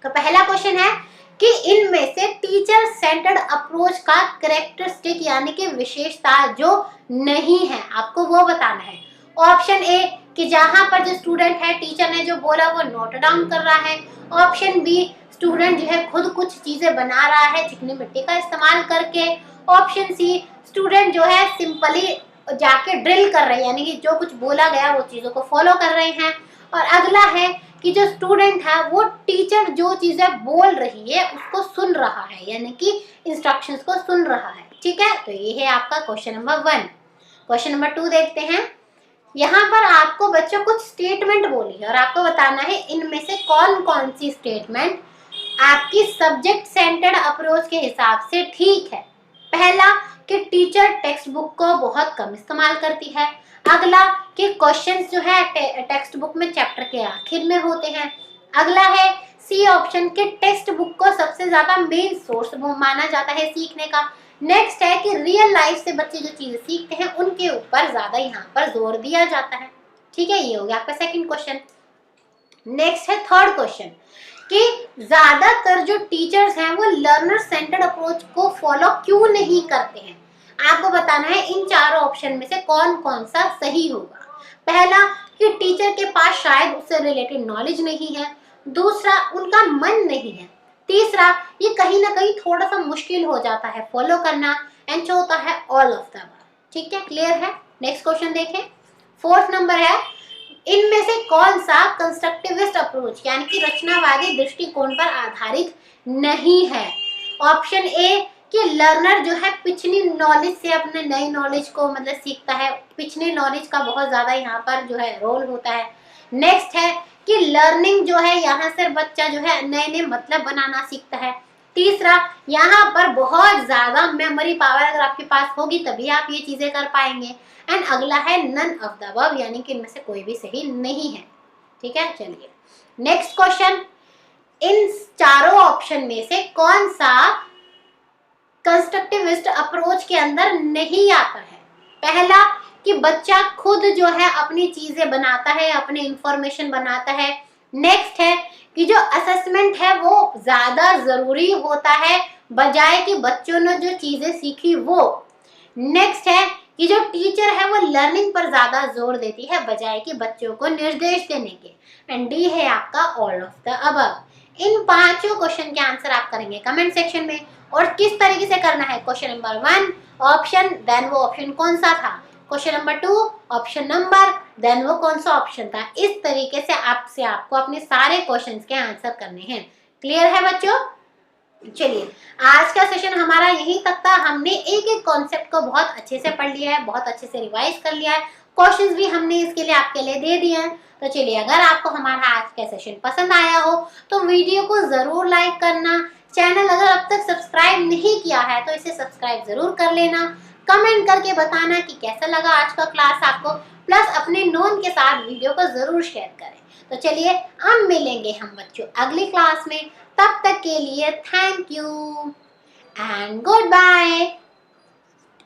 तो पहला क्वेश्चन है कि इनमें से टीचर सेंटर्ड अप्रोच का कैरेक्टरिस्टिक यानी कि विशेषता जो नहीं है, आपको वो बताना है। ऑप्शन ए कि जहां पर जो स्टूडेंट है टीचर ने जो बोला वो नोट डाउन कर रहा है। ऑप्शन बी, स्टूडेंट जो है खुद कुछ चीजें बना रहा है चिकनी मिट्टी का इस्तेमाल करके। ऑप्शन सी, स्टूडेंट जो है सिंपली जाके ड्रिल कर रहे हैं, यानी कि जो कुछ बोला गया वो चीजों को फॉलो कर रहे हैं। और अगला है कि जो स्टूडेंट है वो टीचर जो चीजें बोल रही है उसको सुन रहा है, यानी कि इंस्ट्रक्शंस को सुन रहा है। ठीक है, तो ये है आपका क्वेश्चन नंबर 1। क्वेश्चन नंबर 2 देखते हैं। यहाँ पर आपको बच्चों कुछ स्टेटमेंट बोली है और आपको बताना है इनमें से कौन कौन सी स्टेटमेंट आपकी सब्जेक्ट सेंटर्ड अप्रोच के हिसाब से ठीक है। पहला कि टीचर टेक्स्ट बुक को बहुत कम इस्तेमाल करती है। अगला कि क्वेश्चंस जो है टेक्स्ट बुक में चैप्टर के आखिर में होते हैं। अगला है सी ऑप्शन के टेक्स्ट बुक को सबसे ज्यादा मेन सोर्स माना जाता है सीखने का। नेक्स्ट है कि रियल लाइफ से बच्चे जो चीजें सीखते हैं उनके ऊपर ज्यादा यहाँ पर जोर दिया जाता है। ठीक है, ये हो गया आपका सेकंड क्वेश्चन। नेक्स्ट है थर्ड क्वेश्चन कि ज्यादातर जो टीचर्स हैं वो लर्नर सेंटर्ड अप्रोच को फॉलो क्यों नहीं करते हैं। आपको बताना है इन चारों ऑप्शन में से कौन कौन सा सही होगा। पहला कि टीचर के पास शायद उससे रिलेटेड नॉलेज नहीं है। दूसरा, उनका मन नहीं है। तीसरा, ये कहीं ना कहीं थोड़ा सा मुश्किल हो जाता है फॉलो करना। एंड चौथा है ऑल ऑफ द अबव। ठीक है, क्लियर है? नेक्स्ट क्वेश्चन देखें। फोर्थ नंबर है इनमें से कौन सा कंस्ट्रक्टिविस्ट अप्रोच यानी कि रचनावादी दृष्टिकोण पर आधारित नहीं है। ऑप्शन ए कि लर्नर जो है पिछली नॉलेज से अपने नई नॉलेज को मतलब सीखता है, पिछली नॉलेज का बहुत ज्यादा यहाँ पर जो है रोल होता है। नेक्स्ट है कि लर्निंग जो है यहाँ से बच्चा जो है नए नए मतलब बनाना सीखता है। तीसरा, यहाँ पर बहुत ज्यादा मेमोरी पावर अगर आपके पास होगी तभी आप ये चीजें कर पाएंगे। एंड अगला है नन ऑफ द अबव, यानी कि इनमें से कोई भी सही नहीं है। ठीक है, चलिए नेक्स्ट क्वेश्चन। इन चारों ऑप्शन में से कौन सा कंस्ट्रक्टिविस्ट अप्रोच के अंदर नहीं आता है। पहला कि बच्चा खुद जो है अपनी चीजें बनाता है, अपने इंफॉर्मेशन बनाता है। नेक्स्ट है कि जो असेसमेंट है वो ज्यादा जरूरी होता है बजाय कि बच्चों ने जो चीजें सीखी वो। नेक्स्ट है कि जो टीचर है वो लर्निंग पर ज्यादा जोर देती है बजाय कि बच्चों को निर्देश देने के। एंड डी है आपका ऑल ऑफ द अबव। इन पांचों क्वेश्चन के आंसर आप करेंगे कमेंट सेक्शन में। और किस तरीके से करना है, क्वेश्चन नंबर 1 ऑप्शन, देन वो ऑप्शन कौन सा था, question number 2 option number, then वो कौन सा ऑप्शन था। इस तरीके से आपको अपने सारे क्वेश्चंस के आंसर करने हैं। क्लियर है बच्चों? चलिए, आज का सेशन हमारा यहीं तक था। हमने एक एक कॉन्सेप्ट को बहुत अच्छे से पढ़ लिया है, बहुत अच्छे से रिवाइज कर लिया है, क्वेश्चंस भी हमने इसके लिए आपके लिए दे दिए हैं। तो चलिए, अगर आपको हमारा आज का सेशन पसंद आया हो तो वीडियो को जरूर लाइक करना। चैनल अगर अब तक सब्सक्राइब नहीं किया है तो इसे सब्सक्राइब जरूर कर लेना। कमेंट करके बताना कि कैसा लगा आज का क्लास आपको, प्लस अपने नोन के साथ वीडियो को जरूर शेयर करें। तो चलिए, अब मिलेंगे हम बच्चों अगली क्लास में। तब तक के लिए thank you and good bye.